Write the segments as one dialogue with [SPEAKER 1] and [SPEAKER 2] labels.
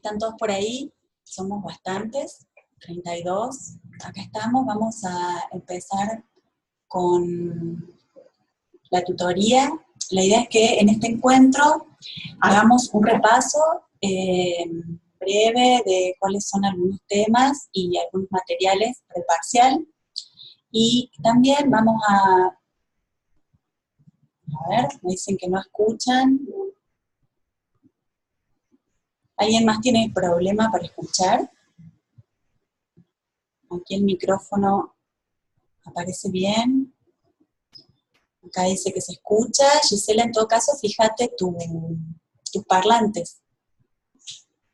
[SPEAKER 1] ¿Están todos por ahí? Somos bastantes, 32. Acá estamos, vamos a empezar con la tutoría. La idea es que en este encuentro hagamos un repaso breve de cuáles son algunos temas y algunos materiales preparcial. Y también vamos a ver, me dicen que no escuchan. ¿Alguien más tiene problema para escuchar? Aquí el micrófono aparece bien. Acá dice que se escucha. Gisela, en todo caso, fíjate tus parlantes.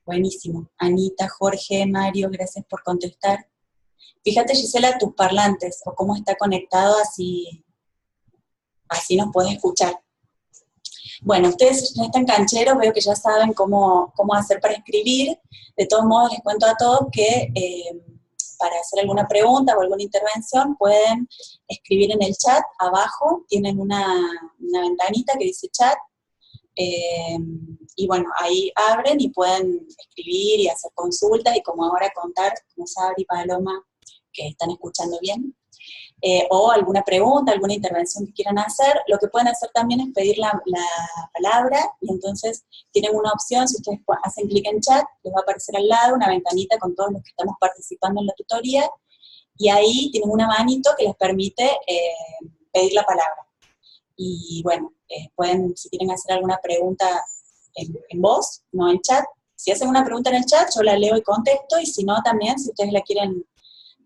[SPEAKER 1] Buenísimo. Anita, Jorge, Mario, gracias por contestar. Fíjate, Gisela, tus parlantes, o cómo está conectado, así nos puedes escuchar. Bueno, ustedes ya están cancheros, veo que ya saben cómo hacer para escribir. De todos modos, les cuento a todos que para hacer alguna pregunta o alguna intervención pueden escribir en el chat. Abajo tienen una ventanita que dice chat. Y bueno, ahí abren y pueden escribir y hacer consultas y como ahora contar, como Sabri y Paloma, que están escuchando bien. O alguna pregunta, alguna intervención que quieran hacer. Lo que pueden hacer también es pedir la palabra, y entonces tienen una opción, si ustedes hacen clic en chat, les va a aparecer al lado una ventanita con todos los que estamos participando en la tutoría, y ahí tienen una manito que les permite pedir la palabra. Y bueno, pueden, si quieren hacer alguna pregunta en voz, no en chat. Si hacen una pregunta en el chat, yo la leo y contesto, y si no, también, si ustedes la quieren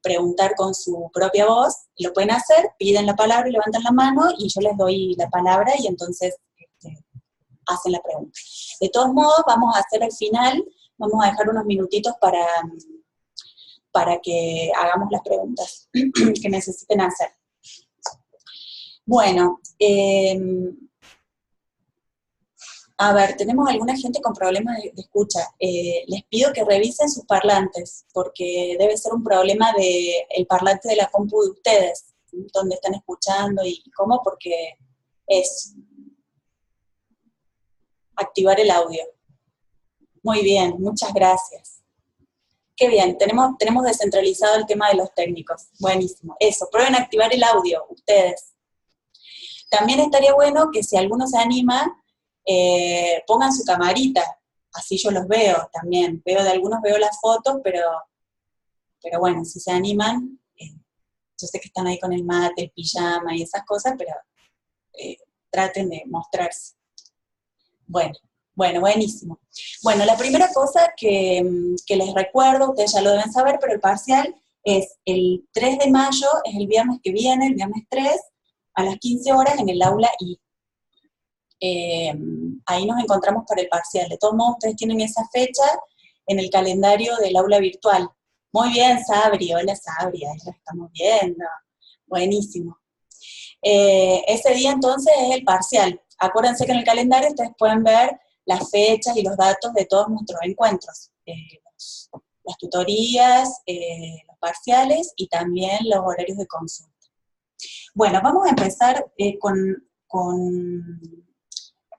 [SPEAKER 1] preguntar con su propia voz, lo pueden hacer, piden la palabra y levantan la mano, y yo les doy la palabra, y entonces hacen la pregunta. De todos modos, vamos a hacer al final, vamos a dejar unos minutitos para que hagamos las preguntas que necesiten hacer. Bueno, a ver, tenemos alguna gente con problemas de escucha. Les pido que revisen sus parlantes, porque debe ser un problema del parlante de la compu de ustedes, donde están escuchando y cómo, porque es activar el audio. Muy bien, muchas gracias. Qué bien, tenemos descentralizado el tema de los técnicos. Buenísimo. Eso, prueben a activar el audio, ustedes. También estaría bueno que si alguno se anima, pongan su camarita, así yo los veo también. De algunos veo las fotos, pero bueno, si se animan, yo sé que están ahí con el mate, el pijama y esas cosas, pero traten de mostrarse. Bueno, buenísimo. Bueno, la primera cosa que les recuerdo, ustedes ya lo deben saber, pero el parcial es el 3 de mayo, es el viernes que viene, el viernes 3, a las 15 horas en el aula I. Ahí nos encontramos para el parcial. De todos modos, ustedes tienen esa fecha en el calendario del aula virtual. Muy bien, Sabri. Hola, Sabri. Ahí la estamos viendo. Buenísimo. Ese día, entonces, es el parcial. Acuérdense que en el calendario ustedes pueden ver las fechas y los datos de todos nuestros encuentros. Las tutorías, los parciales y también los horarios de consulta. Bueno, vamos a empezar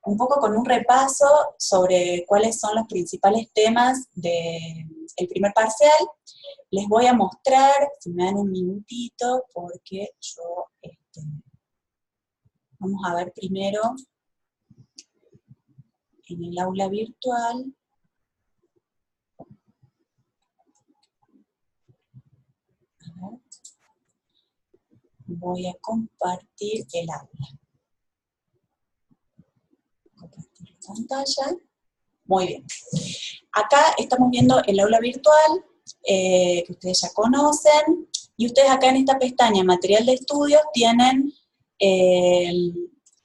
[SPEAKER 1] un poco con un repaso sobre cuáles son los principales temas del primer parcial. Les voy a mostrar, si me dan un minutito, porque yo, vamos a ver primero en el aula virtual. A ver. Voy a compartir el aula. Compartir la pantalla. Muy bien. Acá estamos viendo el aula virtual, que ustedes ya conocen, y ustedes acá en esta pestaña, material de estudios, tienen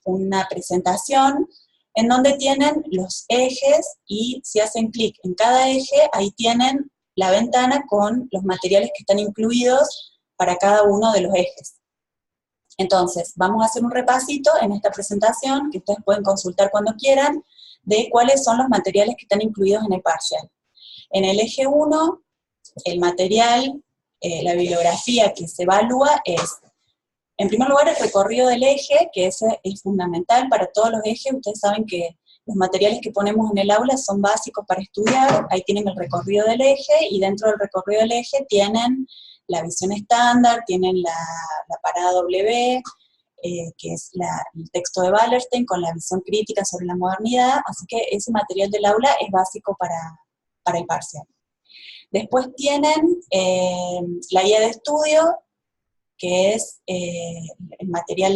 [SPEAKER 1] una presentación en donde tienen los ejes, y si hacen clic en cada eje, ahí tienen la ventana con los materiales que están incluidos para cada uno de los ejes. Entonces, vamos a hacer un repasito en esta presentación, que ustedes pueden consultar cuando quieran, de cuáles son los materiales que están incluidos en el parcial. En el eje 1, el material, la bibliografía que se evalúa es, en primer lugar, el recorrido del eje, que ese es fundamental para todos los ejes. Ustedes saben que Los materiales que ponemos en el aula son básicos para estudiar, ahí tienen el recorrido del eje, y dentro del recorrido del eje tienen la visión estándar, tienen la parada W, que es el texto de Wallerstein con la visión crítica sobre la modernidad, así que ese material del aula es básico para el parcial. Después tienen la guía de estudio, que es el material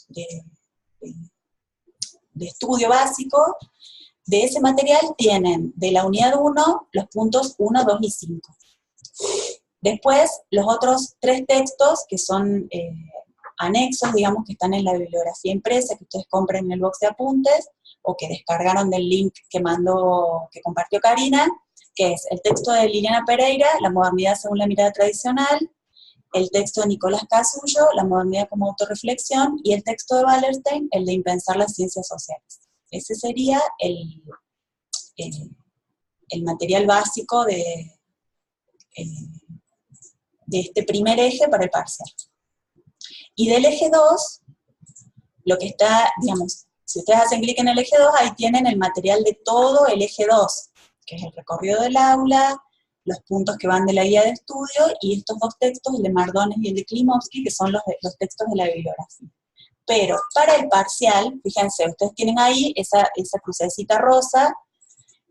[SPEAKER 1] de estudio básico. De ese material tienen de la unidad 1 los puntos 1, 2 y 5. Después, los otros 3 textos, que son anexos, digamos, que están en la bibliografía impresa, que ustedes compren en el box de apuntes, o que descargaron del link que compartió Karina, que es el texto de Liliana Pereira, La modernidad según la mirada tradicional, el texto de Nicolás Casullo, La modernidad como autorreflexión, y el texto de Wallerstein, el de Impensar las ciencias sociales. Ese sería el material básico de este primer eje para el parcial. Y del eje 2, lo que está, digamos, si ustedes hacen clic en el eje 2, ahí tienen el material de todo el eje 2, que es el recorrido del aula, los puntos que van de la guía de estudio, y estos 2 textos, el de Mardones y el de Klimovsky, que son los textos de la bibliografía. Pero para el parcial, fíjense, ustedes tienen ahí esa crucecita rosa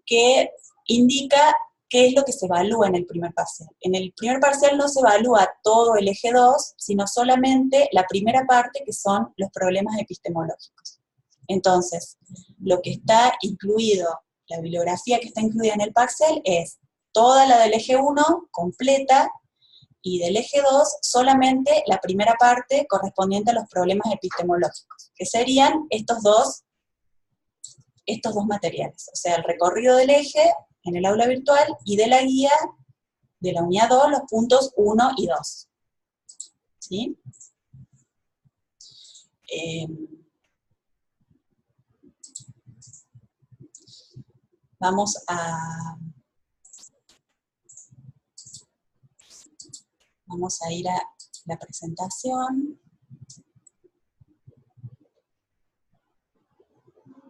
[SPEAKER 1] que indica qué es lo que se evalúa en el primer parcial. En el primer parcial no se evalúa todo el eje 2, sino solamente la primera parte, que son los problemas epistemológicos. Entonces, lo que está incluido, la bibliografía que está incluida en el parcial es toda la del eje 1, completa, y del eje 2 solamente la primera parte correspondiente a los problemas epistemológicos, que serían estos dos materiales, o sea, el recorrido del eje en el aula virtual, y de la guía de la unidad 2, los puntos 1 y 2. ¿Sí? Vamos a ir a la presentación.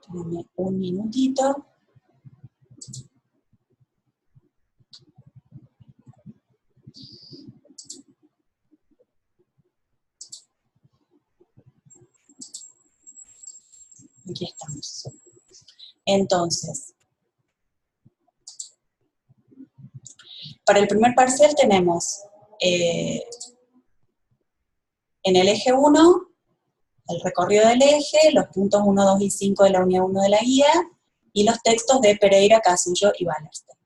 [SPEAKER 1] Dame un minutito. Aquí estamos. Entonces, para el primer parcial tenemos en el eje 1, el recorrido del eje, los puntos 1, 2 y 5 de la unidad 1 de la guía, y los textos de Pereira, Casullo y Wallerstein.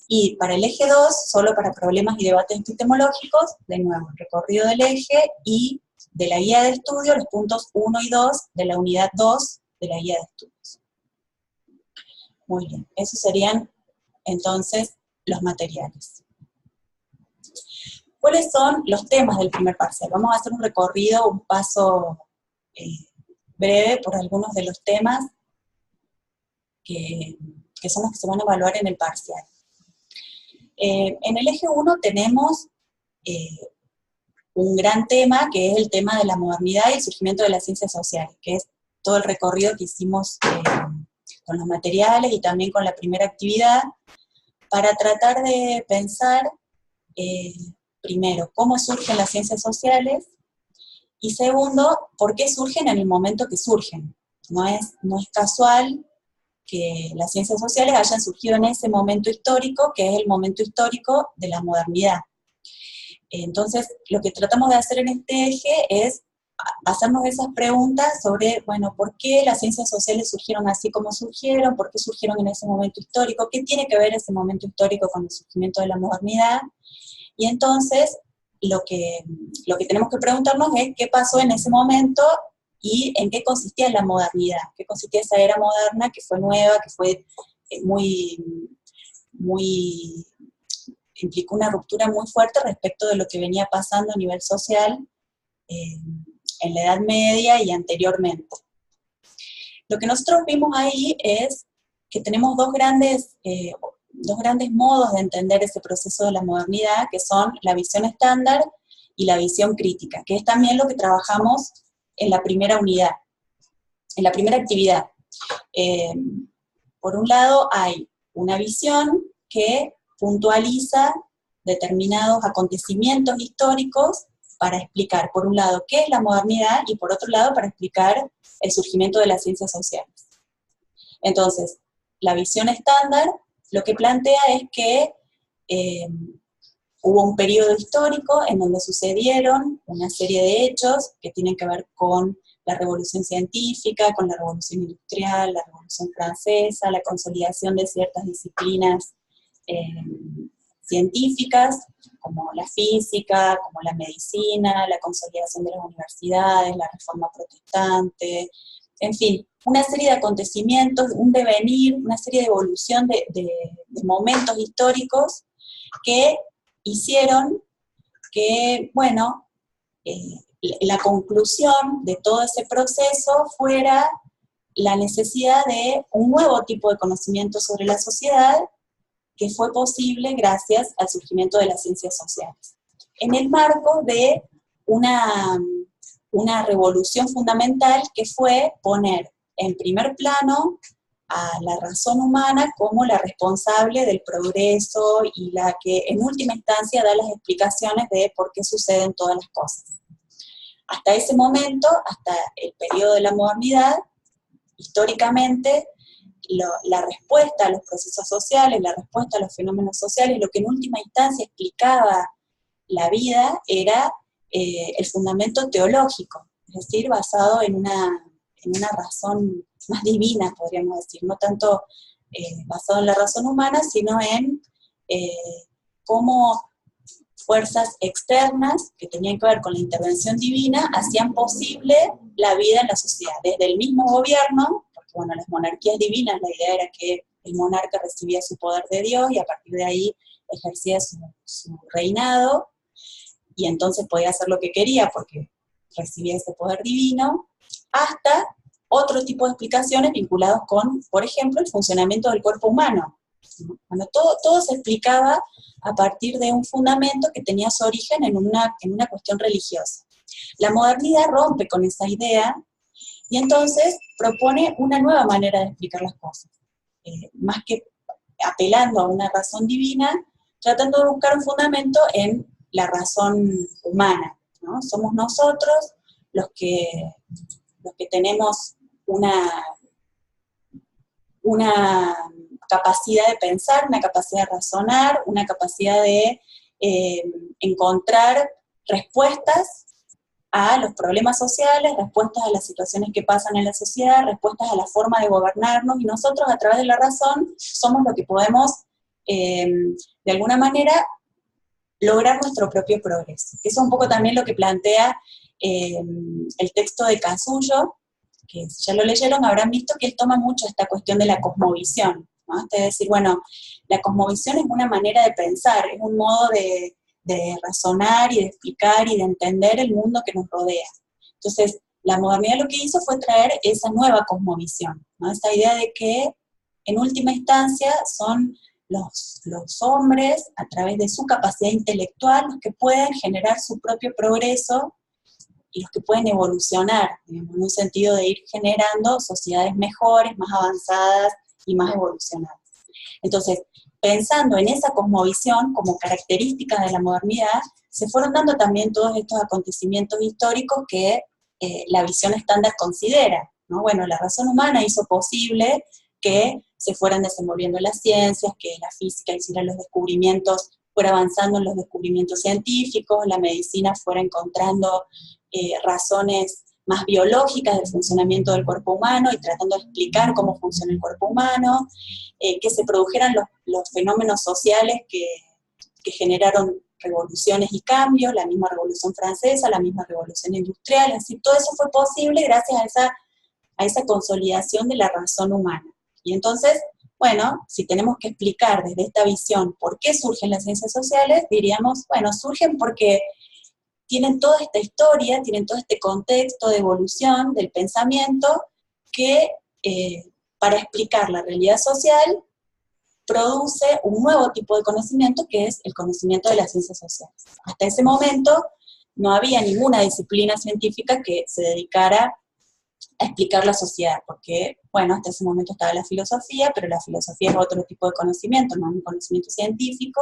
[SPEAKER 1] Y para el eje 2, solo para problemas y debates epistemológicos, de nuevo, el recorrido del eje y de la guía de estudio, los puntos 1 y 2 de la unidad 2 de la guía de estudios. Muy bien, esos serían entonces los materiales. ¿Cuáles son los temas del primer parcial? Vamos a hacer un recorrido, un paso breve por algunos de los temas que son los que se van a evaluar en el parcial. En el eje 1 tenemos un gran tema, que es el tema de la modernidad y el surgimiento de las ciencias sociales, que es todo el recorrido que hicimos con los materiales y también con la primera actividad, para tratar de pensar, primero, cómo surgen las ciencias sociales, y segundo, por qué surgen en el momento que surgen. No es casual que las ciencias sociales hayan surgido en ese momento histórico, que es el momento histórico de la modernidad. Entonces, lo que tratamos de hacer en este eje es hacernos esas preguntas sobre, bueno, ¿por qué las ciencias sociales surgieron así como surgieron? ¿Por qué surgieron en ese momento histórico? ¿Qué tiene que ver ese momento histórico con el surgimiento de la modernidad? Y entonces, lo que tenemos que preguntarnos es qué pasó en ese momento y en qué consistía la modernidad, qué consistía esa era moderna que fue nueva, que fue implicó una ruptura muy fuerte respecto de lo que venía pasando a nivel social en la Edad Media y anteriormente. Lo que nosotros vimos ahí es que tenemos dos grandes modos de entender ese proceso de la modernidad, que son la visión estándar y la visión crítica, que es también lo que trabajamos en la primera unidad, en la primera actividad. Eh, por un lado hay una visión que puntualiza determinados acontecimientos históricos para explicar, por un lado, qué es la modernidad, y por otro lado, para explicar el surgimiento de las ciencias sociales. Entonces, la visión estándar lo que plantea es que hubo un periodo histórico en donde sucedieron una serie de hechos que tienen que ver con la revolución científica, con la revolución industrial, la revolución francesa, la consolidación de ciertas disciplinas científicas, como la física, como la medicina, la consolidación de las universidades, la reforma protestante, en fin, una serie de acontecimientos, un devenir, una serie de evolución de momentos históricos que hicieron que, bueno, la conclusión de todo ese proceso fuera la necesidad de un nuevo tipo de conocimiento sobre la sociedad que fue posible gracias al surgimiento de las ciencias sociales. En el marco de una revolución fundamental que fue poner en primer plano a la razón humana como la responsable del progreso y la que en última instancia da las explicaciones de por qué suceden todas las cosas. Hasta ese momento, hasta el periodo de la modernidad, históricamente, la respuesta a los procesos sociales, la respuesta a los fenómenos sociales, lo que en última instancia explicaba la vida era el fundamento teológico, es decir, basado en una razón más divina, podríamos decir, no tanto basado en la razón humana, sino en cómo fuerzas externas que tenían que ver con la intervención divina hacían posible la vida en la sociedad, desde el mismo gobierno, porque bueno, las monarquías divinas, la idea era que el monarca recibía su poder de Dios y a partir de ahí ejercía su reinado, y entonces podía hacer lo que quería porque recibía ese poder divino, hasta otro tipo de explicaciones vinculados con, por ejemplo, el funcionamiento del cuerpo humano. Bueno, todo se explicaba a partir de un fundamento que tenía su origen en una cuestión religiosa. La modernidad rompe con esa idea y entonces propone una nueva manera de explicar las cosas. Más que apelando a una razón divina, tratando de buscar un fundamento en la razón humana, ¿no? Somos nosotros los que tenemos una capacidad de pensar, una capacidad de razonar, una capacidad de encontrar respuestas a los problemas sociales, respuestas a las situaciones que pasan en la sociedad, respuestas a la forma de gobernarnos, y nosotros a través de la razón somos lo que podemos, de alguna manera, lograr nuestro propio progreso. Eso es un poco también lo que plantea el texto de Casullo, que si ya lo leyeron habrán visto que él toma mucho esta cuestión de la cosmovisión, ¿no? Es decir, bueno, la cosmovisión es una manera de pensar, es un modo de razonar y de explicar y de entender el mundo que nos rodea. Entonces, la modernidad lo que hizo fue traer esa nueva cosmovisión, ¿no? Esa idea de que, en última instancia, son los hombres, a través de su capacidad intelectual, los que pueden generar su propio progreso y los que pueden evolucionar, digamos, en un sentido de ir generando sociedades mejores, más avanzadas y más evolucionadas. Entonces, pensando en esa cosmovisión como característica de la modernidad, se fueron dando también todos estos acontecimientos históricos que la visión estándar considera, ¿no? Bueno, la razón humana hizo posible que se fueran desenvolviendo las ciencias, que la física hiciera los descubrimientos, fuera avanzando en los descubrimientos científicos, la medicina fuera encontrando razones más biológicas del funcionamiento del cuerpo humano y tratando de explicar cómo funciona el cuerpo humano, que se produjeran los fenómenos sociales que generaron revoluciones y cambios, la misma revolución francesa, la misma revolución industrial, así todo eso fue posible gracias a esa consolidación de la razón humana. Y entonces, bueno, si tenemos que explicar desde esta visión por qué surgen las ciencias sociales, diríamos, bueno, surgen porque tienen toda esta historia, tienen todo este contexto de evolución del pensamiento que, para explicar la realidad social, produce un nuevo tipo de conocimiento que es el conocimiento de las ciencias sociales. Hasta ese momento no había ninguna disciplina científica que se dedicara a explicar la sociedad, porque, bueno, hasta ese momento estaba la filosofía, pero la filosofía es otro tipo de conocimiento, no es un conocimiento científico,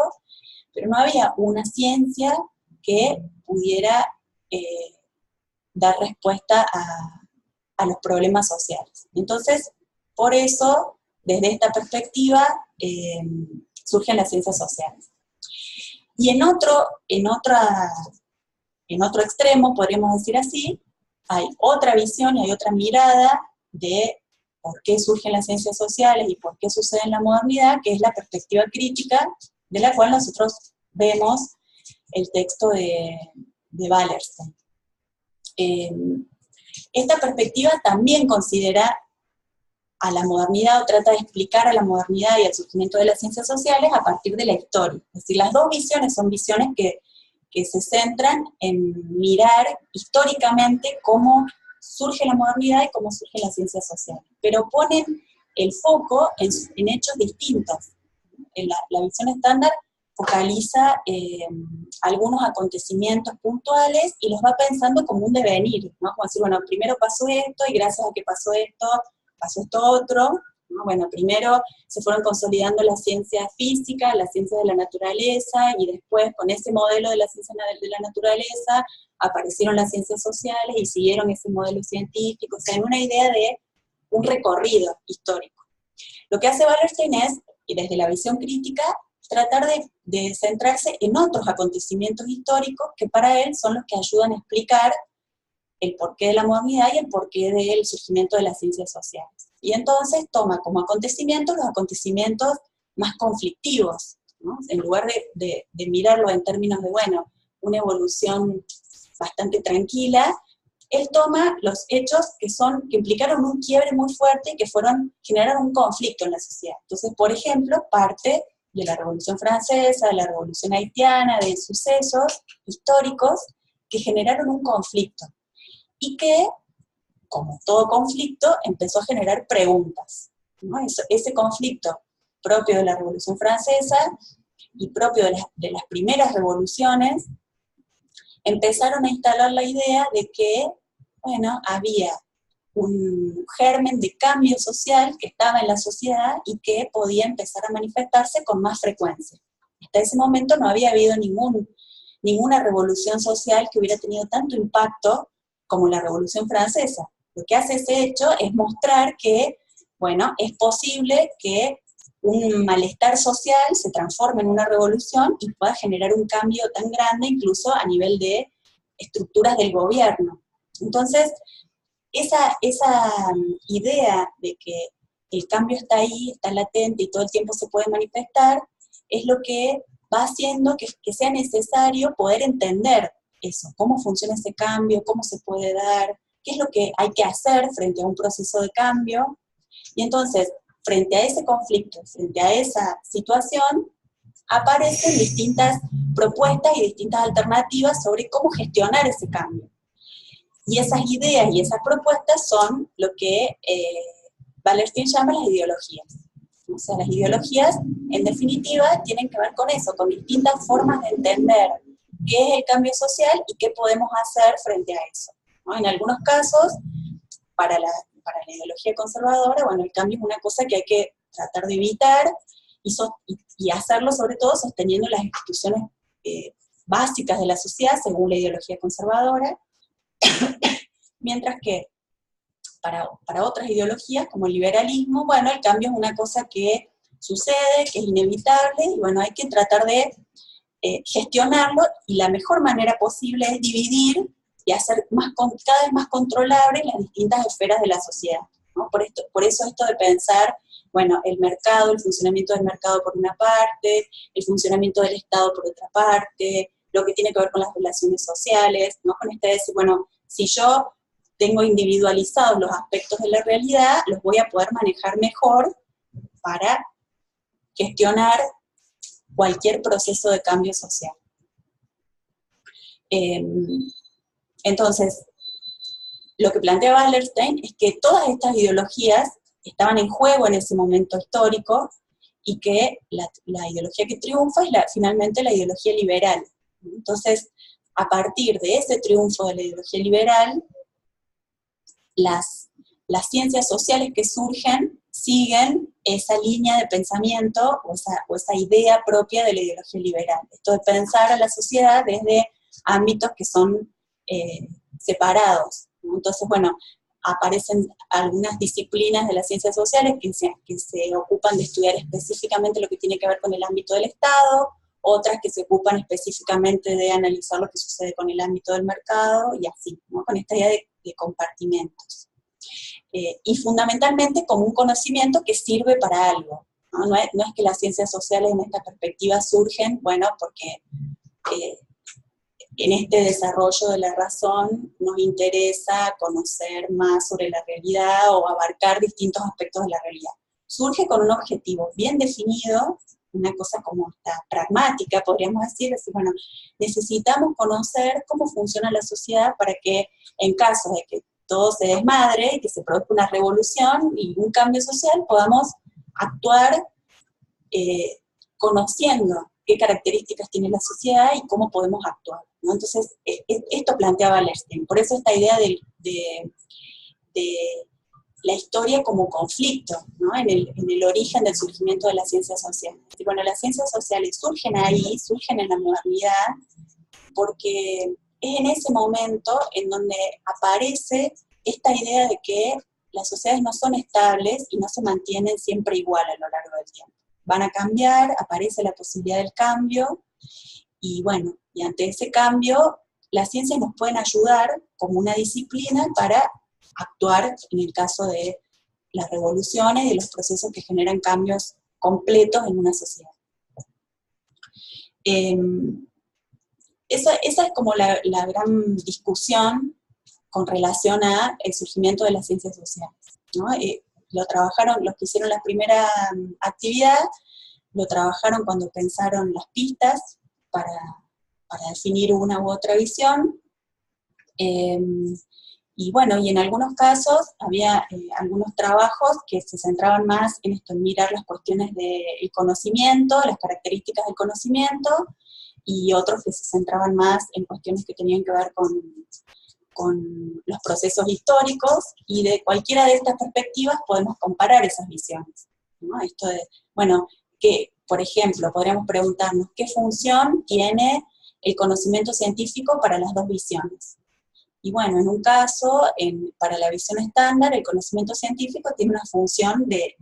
[SPEAKER 1] pero no había una ciencia que pudiera dar respuesta a los problemas sociales. Entonces, por eso, desde esta perspectiva, surgen las ciencias sociales. Y en otro extremo, podríamos decir así, hay otra visión y hay otra mirada de por qué surgen las ciencias sociales y por qué sucede en la modernidad, que es la perspectiva crítica, de la cual nosotros vemos el texto de Wallerstein. Esta perspectiva también considera a la modernidad, o trata de explicar a la modernidad y al surgimiento de las ciencias sociales a partir de la historia. Es decir, las dos visiones son visiones que se centran en mirar históricamente cómo surge la modernidad y cómo surgen las ciencias sociales, pero ponen el foco en hechos distintos. La visión estándar focaliza algunos acontecimientos puntuales y los va pensando como un devenir, ¿no? Como decir, bueno, primero pasó esto y gracias a que pasó esto otro, ¿no? Bueno, primero se fueron consolidando las ciencias físicas, las ciencias de la naturaleza, y después con ese modelo de la ciencia de la naturaleza aparecieron las ciencias sociales y siguieron ese modelo científico, o sea, en una idea de un recorrido histórico. Lo que hace Wallerstein es, y desde la visión crítica, tratar de centrarse en otros acontecimientos históricos que para él son los que ayudan a explicar el porqué de la modernidad y el porqué del surgimiento de las ciencias sociales. Y entonces toma como acontecimientos los acontecimientos más conflictivos, ¿no? En lugar de mirarlo en términos de, bueno, una evolución bastante tranquila, él toma los hechos que implicaron un quiebre muy fuerte y que generaron un conflicto en la sociedad. Entonces, por ejemplo, parte de la Revolución Francesa, de la Revolución Haitiana, de sucesos históricos que generaron un conflicto y que, como todo conflicto, empezó a generar preguntas, ¿no? Ese conflicto propio de la Revolución Francesa y propio de las primeras revoluciones, empezaron a instalar la idea de que, bueno, había un germen de cambio social que estaba en la sociedad y que podía empezar a manifestarse con más frecuencia. Hasta ese momento no había habido ninguna revolución social que hubiera tenido tanto impacto como la Revolución Francesa. Lo que hace ese hecho es mostrar que, bueno, es posible que un malestar social se transforme en una revolución y pueda generar un cambio tan grande, incluso a nivel de estructuras del gobierno. Entonces, esa idea de que el cambio está ahí, está latente y todo el tiempo se puede manifestar, es lo que va haciendo que sea necesario poder entender eso, cómo funciona ese cambio, cómo se puede dar, qué es lo que hay que hacer frente a un proceso de cambio. Y entonces, frente a ese conflicto, frente a esa situación, aparecen distintas propuestas y distintas alternativas sobre cómo gestionar ese cambio. Y esas ideas y esas propuestas son lo que Wallerstein llama las ideologías. O sea, las ideologías, en definitiva, tienen que ver con eso, con distintas formas de entender qué es el cambio social y qué podemos hacer frente a eso, ¿no? En algunos casos, para la ideología conservadora, bueno, el cambio es una cosa que hay que tratar de evitar y hacerlo sobre todo sosteniendo las instituciones básicas de la sociedad según la ideología conservadora, mientras que para otras ideologías, como el liberalismo, bueno, el cambio es una cosa que sucede, que es inevitable, y bueno, hay que tratar de gestionarlo, y la mejor manera posible es dividir y hacer cada vez más controlables las distintas esferas de la sociedad, ¿no? Por eso esto de pensar, bueno, el mercado, el funcionamiento del mercado por una parte, el funcionamiento del Estado por otra parte, lo que tiene que ver con las relaciones sociales, ¿no? Con este decir, bueno, si yo tengo individualizados los aspectos de la realidad, los voy a poder manejar mejor para gestionar cualquier proceso de cambio social. Entonces, lo que plantea Wallerstein es que todas estas ideologías estaban en juego en ese momento histórico y que la ideología que triunfa es finalmente la ideología liberal. Entonces, a partir de ese triunfo de la ideología liberal, las las ciencias sociales que surgen siguen esa línea de pensamiento o esa idea propia de la ideología liberal. Esto de pensar a la sociedad desde ámbitos que son separados, ¿no? Entonces, bueno, aparecen algunas disciplinas de las ciencias sociales que se ocupan de estudiar específicamente lo que tiene que ver con el ámbito del Estado, otras que se ocupan específicamente de analizar lo que sucede con el ámbito del mercado, y así, ¿no? Con esta idea de compartimentos. Y fundamentalmente como un conocimiento que sirve para algo, ¿no? No es que las ciencias sociales en esta perspectiva surgen, bueno, porque en este desarrollo de la razón nos interesa conocer más sobre la realidad o abarcar distintos aspectos de la realidad. Surge con un objetivo bien definido, una cosa como esta pragmática, podríamos decir, bueno, necesitamos conocer cómo funciona la sociedad para que en caso de que todo se desmadre y que se produzca una revolución y un cambio social, podamos actuar conociendo qué características tiene la sociedad y cómo podemos actuar, ¿no? Entonces, esto planteaba Wallerstein. Por eso esta idea de la historia como conflicto, ¿no? En el origen del surgimiento de las ciencias sociales. Y bueno, las ciencias sociales surgen ahí, surgen en la modernidad, porque es en ese momento en donde aparece esta idea de que las sociedades no son estables y no se mantienen siempre igual a lo largo del tiempo. Van a cambiar, aparece la posibilidad del cambio, y bueno, y ante ese cambio, las ciencias nos pueden ayudar como una disciplina para actuar en el caso de las revoluciones y de los procesos que generan cambios completos en una sociedad. Esa es como la gran discusión con relación al surgimiento de las ciencias sociales, ¿no? Lo trabajaron, los que hicieron la primera actividad, lo trabajaron cuando pensaron las pistas para definir una u otra visión, y bueno, y en algunos casos había algunos trabajos que se centraban más en esto, en mirar las cuestiones del conocimiento, las características del conocimiento, y otros que se centraban más en cuestiones que tenían que ver con los procesos históricos, y de cualquiera de estas perspectivas podemos comparar esas visiones, ¿no? Esto de, bueno, que, por ejemplo, podríamos preguntarnos qué función tiene el conocimiento científico para las dos visiones. Y bueno, en un caso, para la visión estándar, el conocimiento científico tiene una función de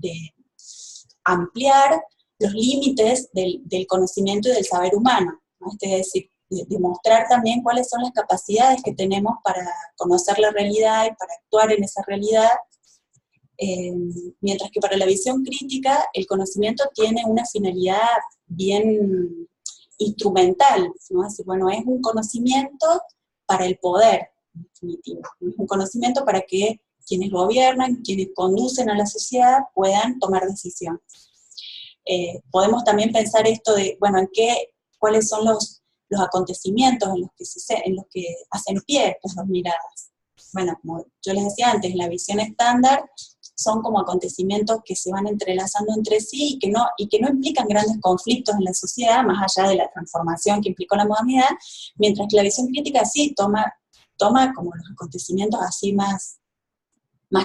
[SPEAKER 1] ampliar los límites del conocimiento y del saber humano, ¿no? Es decir, de mostrar también cuáles son las capacidades que tenemos para conocer la realidad y para actuar en esa realidad, mientras que para la visión crítica el conocimiento tiene una finalidad bien instrumental, ¿no? Es decir, bueno, es un conocimiento para el poder, en definitiva, es un conocimiento para que quienes gobiernan, quienes conducen a la sociedad puedan tomar decisiones. Podemos también pensar esto de, bueno, cuáles son los acontecimientos en los que hacen pie las dos miradas. Bueno, como yo les decía antes, la visión estándar son como acontecimientos que se van entrelazando entre sí y que no implican grandes conflictos en la sociedad, más allá de la transformación que implicó la modernidad, mientras que la visión crítica sí toma como los acontecimientos así más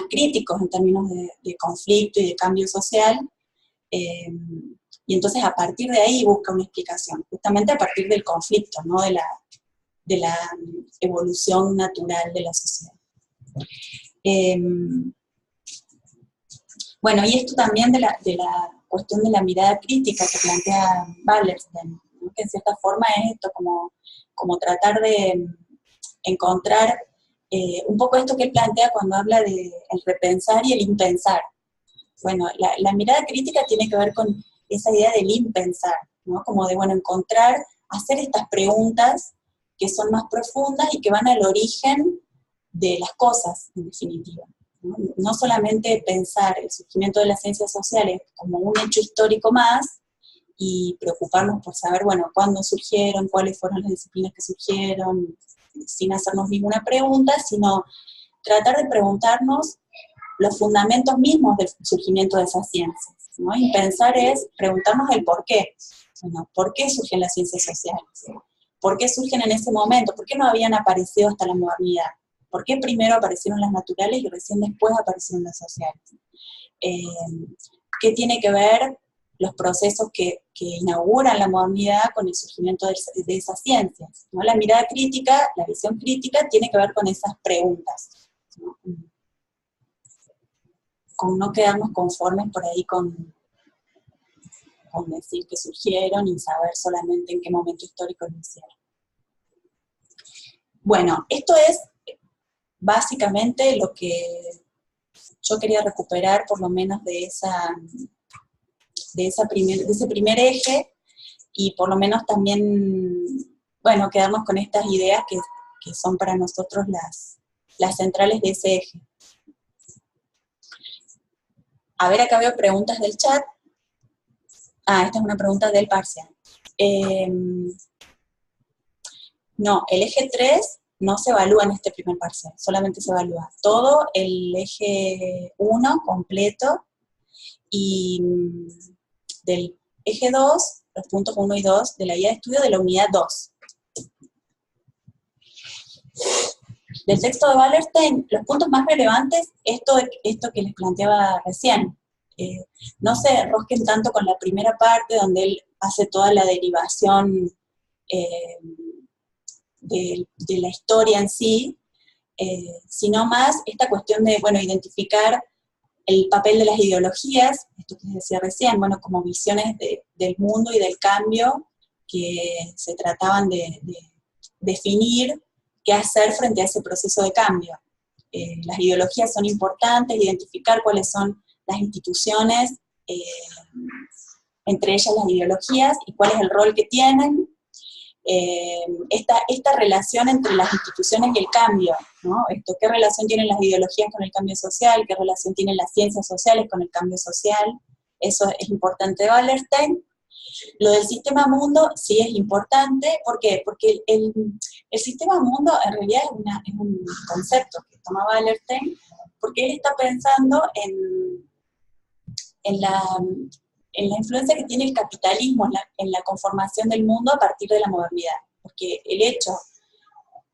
[SPEAKER 1] críticos en términos de conflicto y de cambio social, y entonces a partir de ahí busca una explicación, justamente a partir del conflicto, ¿no? de la evolución natural de la sociedad. Bueno, y esto también de la cuestión de la mirada crítica que plantea Wallerstein, ¿no? Que en cierta forma es esto, como tratar de encontrar un poco esto que él plantea cuando habla de el repensar y el impensar. Bueno, la mirada crítica tiene que ver con esa idea del impensar, ¿no? Como de, bueno, hacer estas preguntas que son más profundas y que van al origen de las cosas, en definitiva, ¿no? No solamente pensar el surgimiento de las ciencias sociales como un hecho histórico más y preocuparnos por saber, bueno, cuándo surgieron, cuáles fueron las disciplinas que surgieron, sin hacernos ninguna pregunta, sino tratar de preguntarnos los fundamentos mismos del surgimiento de esas ciencias, ¿no? Y pensar es preguntarnos el por qué. Bueno, ¿por qué surgen las ciencias sociales? ¿Por qué surgen en ese momento? ¿Por qué no habían aparecido hasta la modernidad? ¿Por qué primero aparecieron las naturales y recién después aparecieron las sociales? ¿Qué tiene que ver los procesos que inauguran la modernidad con el surgimiento de esas ciencias, ¿no? La mirada crítica, la visión crítica, tiene que ver con esas preguntas, ¿no? Con no quedarnos conformes por ahí con decir que surgieron y saber solamente en qué momento histórico lo hicieron. Bueno, esto es básicamente lo que yo quería recuperar, por lo menos de ese primer eje, y por lo menos también, bueno, quedarnos con estas ideas que son para nosotros las centrales de ese eje. A ver, acá veo preguntas del chat. Esta es una pregunta del parcial. No, el eje 3 no se evalúa en este primer parcial, solamente se evalúa todo el eje 1 completo, y del eje 2, los puntos 1 y 2 de la guía de estudio de la unidad 2. Del texto de Wallerstein, los puntos más relevantes, esto que les planteaba recién. No se enrosquen tanto con la primera parte, donde él hace toda la derivación de la historia en sí, sino más esta cuestión de, bueno, identificar el papel de las ideologías, esto que les decía recién, bueno, como visiones del mundo y del cambio, que se trataban de definir qué hacer frente a ese proceso de cambio. Las ideologías son importantes, identificar cuáles son las instituciones, entre ellas las ideologías, y cuál es el rol que tienen, esta relación entre las instituciones y el cambio, ¿no? ¿Qué relación tienen las ideologías con el cambio social? ¿Qué relación tienen las ciencias sociales con el cambio social? Eso es importante de Wallerstein. Lo del sistema mundo sí es importante. ¿Por qué? Porque el sistema mundo en realidad es un concepto que toma Wallerstein, porque él está pensando en la influencia que tiene el capitalismo en la conformación del mundo a partir de la modernidad. Porque el hecho,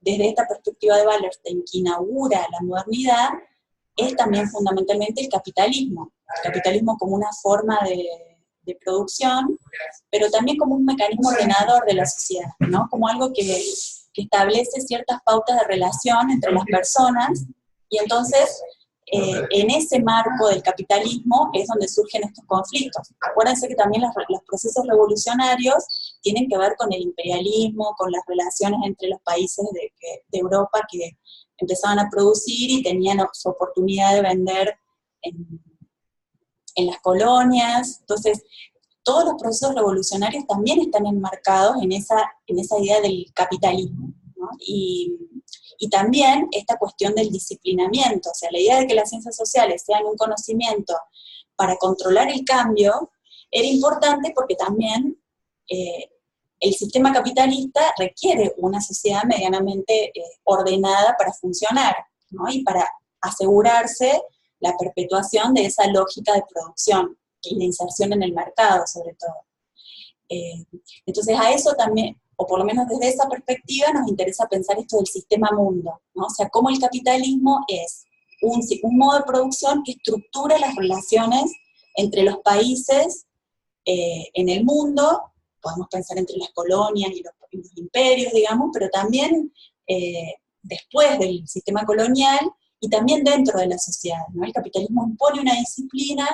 [SPEAKER 1] desde esta perspectiva de Wallerstein, que inaugura la modernidad, es también fundamentalmente el capitalismo como una forma de producción, pero también como un mecanismo ordenador de la sociedad, ¿no? Como algo que establece ciertas pautas de relación entre las personas, y entonces en ese marco del capitalismo es donde surgen estos conflictos. Acuérdense que también los procesos revolucionarios tienen que ver con el imperialismo, con las relaciones entre los países de Europa que empezaban a producir y tenían su oportunidad de vender en las colonias. Entonces, todos los procesos revolucionarios también están enmarcados en esa idea del capitalismo, ¿no? Y también esta cuestión del disciplinamiento, o sea, la idea de que las ciencias sociales sean un conocimiento para controlar el cambio, era importante porque también el sistema capitalista requiere una sociedad medianamente ordenada para funcionar, ¿no? Y para asegurarse la perpetuación de esa lógica de producción y de inserción en el mercado, sobre todo. Entonces a eso también, o por lo menos desde esa perspectiva, nos interesa pensar esto del sistema mundo, ¿no? O sea, cómo el capitalismo es un modo de producción que estructura las relaciones entre los países en el mundo. Podemos pensar entre las colonias y los imperios, digamos, pero también después del sistema colonial y también dentro de la sociedad, ¿no? El capitalismo impone una disciplina,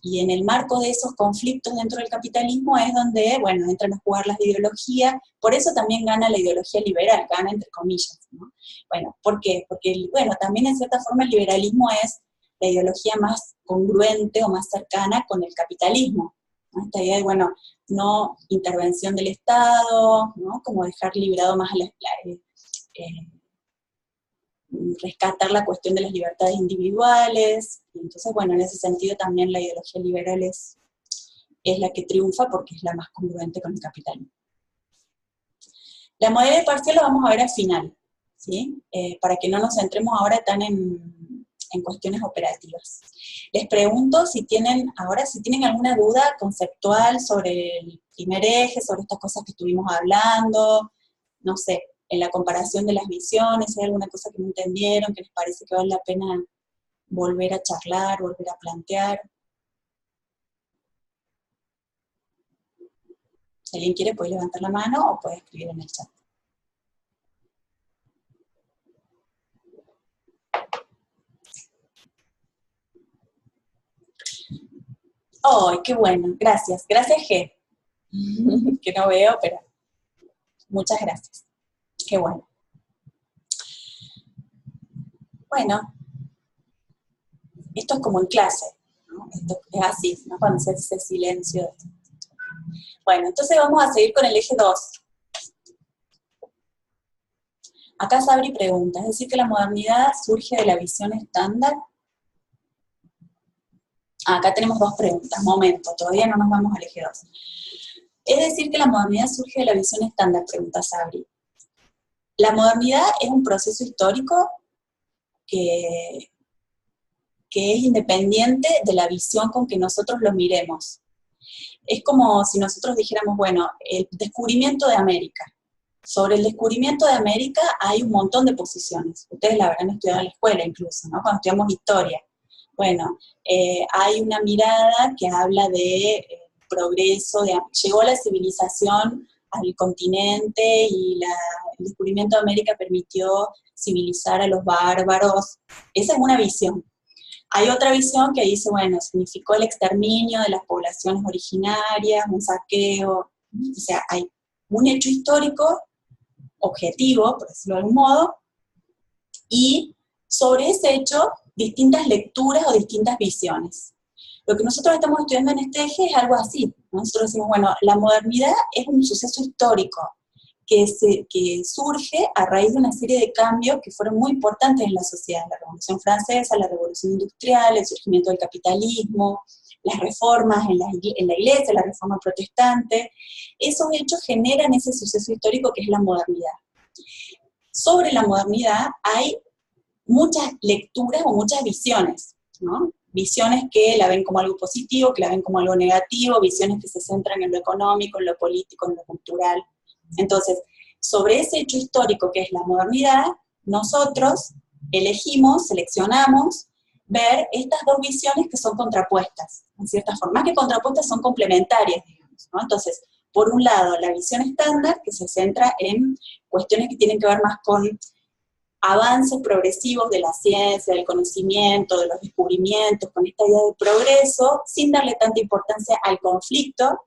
[SPEAKER 1] y en el marco de esos conflictos dentro del capitalismo es donde, bueno, entran a jugar las ideologías. Por eso también gana la ideología liberal, gana entre comillas, ¿no? Bueno, ¿por qué? Porque, bueno, también en cierta forma el liberalismo es la ideología más congruente o más cercana con el capitalismo, ¿no? Esta idea de, bueno, no intervención del Estado, ¿no? Como dejar librado más a rescatar la cuestión de las libertades individuales. Entonces, bueno, en ese sentido también la ideología liberal es la que triunfa porque es la más congruente con el capitalismo. La modalidad parcial la vamos a ver al final, ¿sí? Para que no nos centremos ahora tan en cuestiones operativas. Les pregunto si tienen alguna duda conceptual sobre el primer eje, sobre estas cosas que estuvimos hablando, no sé, en la comparación de las visiones, si hay alguna cosa que no entendieron, que les parece que vale la pena volver a charlar, volver a plantear. Si alguien quiere puede levantar la mano o puede escribir en el chat. ¡Oh, qué bueno! Gracias. Gracias, G. Que no veo, pero muchas gracias. Qué bueno. Bueno, esto es como en clase, ¿no? Esto es así, ¿no? Cuando se hace silencio. Bueno, entonces vamos a seguir con el eje 2. Acá Sabri pregunta, ¿es decir que la modernidad surge de la visión estándar? Acá tenemos dos preguntas, momento, todavía no nos vamos al eje 2. ¿Es decir que la modernidad surge de la visión estándar?, pregunta Sabri. La modernidad es un proceso histórico que es independiente de la visión con que nosotros lo miremos. Es como si nosotros dijéramos, bueno, el descubrimiento de América. Sobre el descubrimiento de América hay un montón de posiciones. Ustedes la habrán estudiado en la escuela incluso, ¿no? Cuando estudiamos historia. Bueno, hay una mirada que habla de progreso, llegó la civilización al continente y el descubrimiento de América permitió civilizar a los bárbaros. Esa es una visión. Hay otra visión que dice, bueno, significó el exterminio de las poblaciones originarias, un saqueo, o sea, hay un hecho histórico objetivo, por decirlo de algún modo, y sobre ese hecho, distintas lecturas o distintas visiones. Lo que nosotros estamos estudiando en este eje es algo así. Nosotros decimos, bueno, la modernidad es un suceso histórico que surge a raíz de una serie de cambios que fueron muy importantes en la sociedad. La Revolución Francesa, la Revolución Industrial, el surgimiento del capitalismo, las reformas en la iglesia, la reforma protestante. Esos hechos generan ese suceso histórico que es la modernidad. Sobre la modernidad hay muchas lecturas o muchas visiones, ¿no? Visiones que la ven como algo positivo, que la ven como algo negativo, visiones que se centran en lo económico, en lo político, en lo cultural. Entonces, sobre ese hecho histórico que es la modernidad, nosotros elegimos, seleccionamos, ver estas dos visiones que son contrapuestas, en cierta forma. Más que contrapuestas, son complementarias, digamos, ¿no? Entonces, por un lado, la visión estándar, que se centra en cuestiones que tienen que ver más con avances progresivos de la ciencia, del conocimiento, de los descubrimientos, con esta idea de progreso, sin darle tanta importancia al conflicto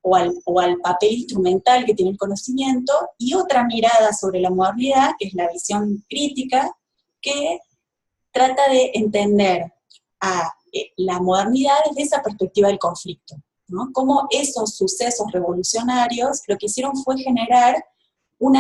[SPEAKER 1] o al papel instrumental que tiene el conocimiento, y otra mirada sobre la modernidad, que es la visión crítica, que trata de entender a la modernidad desde esa perspectiva del conflicto, ¿no? Cómo esos sucesos revolucionarios lo que hicieron fue generar un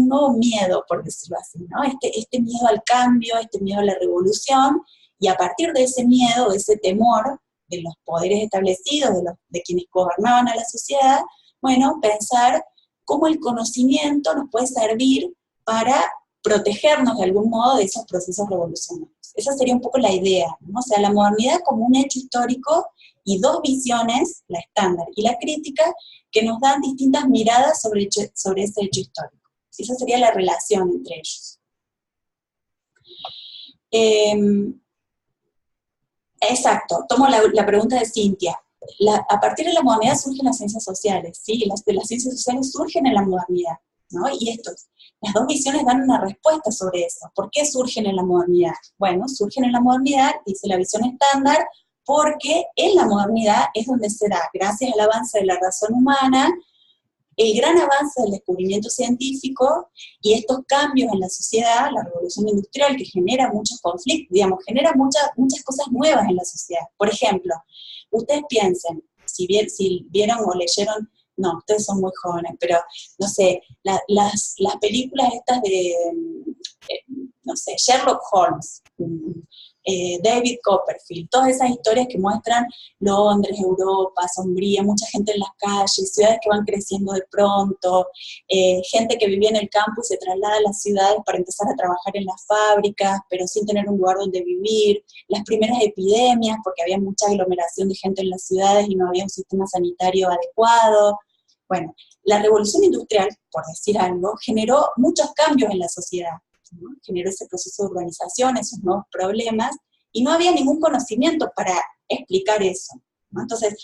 [SPEAKER 1] nuevo miedo, por decirlo así, ¿no? Este miedo al cambio, este miedo a la revolución, y a partir de ese miedo, de ese temor de los poderes establecidos, de quienes gobernaban a la sociedad, bueno, pensar cómo el conocimiento nos puede servir para protegernos de algún modo de esos procesos revolucionarios. Esa sería un poco la idea, ¿no? O sea, la modernidad como un hecho histórico y dos visiones, la estándar y la crítica, que nos dan distintas miradas sobre ese hecho histórico. Esa sería la relación entre ellos. Exacto, tomo la pregunta de Cintia. A partir de la modernidad surgen las ciencias sociales, ¿sí? Las ciencias sociales surgen en la modernidad, ¿no? Y las dos visiones dan una respuesta sobre eso. ¿Por qué surgen en la modernidad? Bueno, surgen en la modernidad, dice la visión estándar, porque en la modernidad es donde se da, gracias al avance de la razón humana, el gran avance del descubrimiento científico y estos cambios en la sociedad, la revolución industrial que genera muchos conflictos, digamos, genera muchas cosas nuevas en la sociedad. Por ejemplo, ustedes piensen, si vieron o leyeron, no, ustedes son muy jóvenes, pero no sé, las películas estas de, no sé, Sherlock Holmes, David Copperfield, todas esas historias que muestran Londres, Europa, sombría, mucha gente en las calles, ciudades que van creciendo de pronto, gente que vivía en el campo y se traslada a las ciudades para empezar a trabajar en las fábricas, pero sin tener un lugar donde vivir, las primeras epidemias, porque había mucha aglomeración de gente en las ciudades y no había un sistema sanitario adecuado. Bueno, la revolución industrial, por decir algo, generó muchos cambios en la sociedad, ¿no? Generó ese proceso de urbanización, esos nuevos problemas, y no había ningún conocimiento para explicar eso, ¿no? Entonces,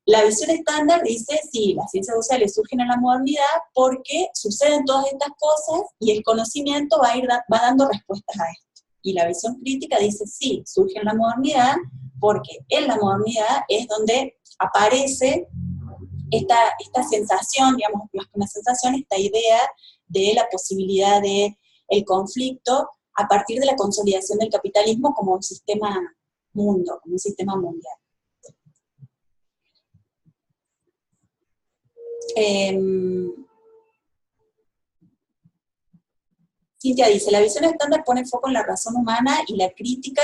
[SPEAKER 1] la visión estándar dice, sí, las ciencias sociales surgen en la modernidad porque suceden todas estas cosas y el conocimiento va dando respuestas a esto. Y la visión crítica dice, sí, surge en la modernidad porque en la modernidad es donde aparece esta sensación, digamos, más que una sensación, esta idea de la posibilidad de el conflicto a partir de la consolidación del capitalismo como un sistema mundo, como un sistema mundial. Cintia dice, la visión estándar pone foco en la razón humana y la crítica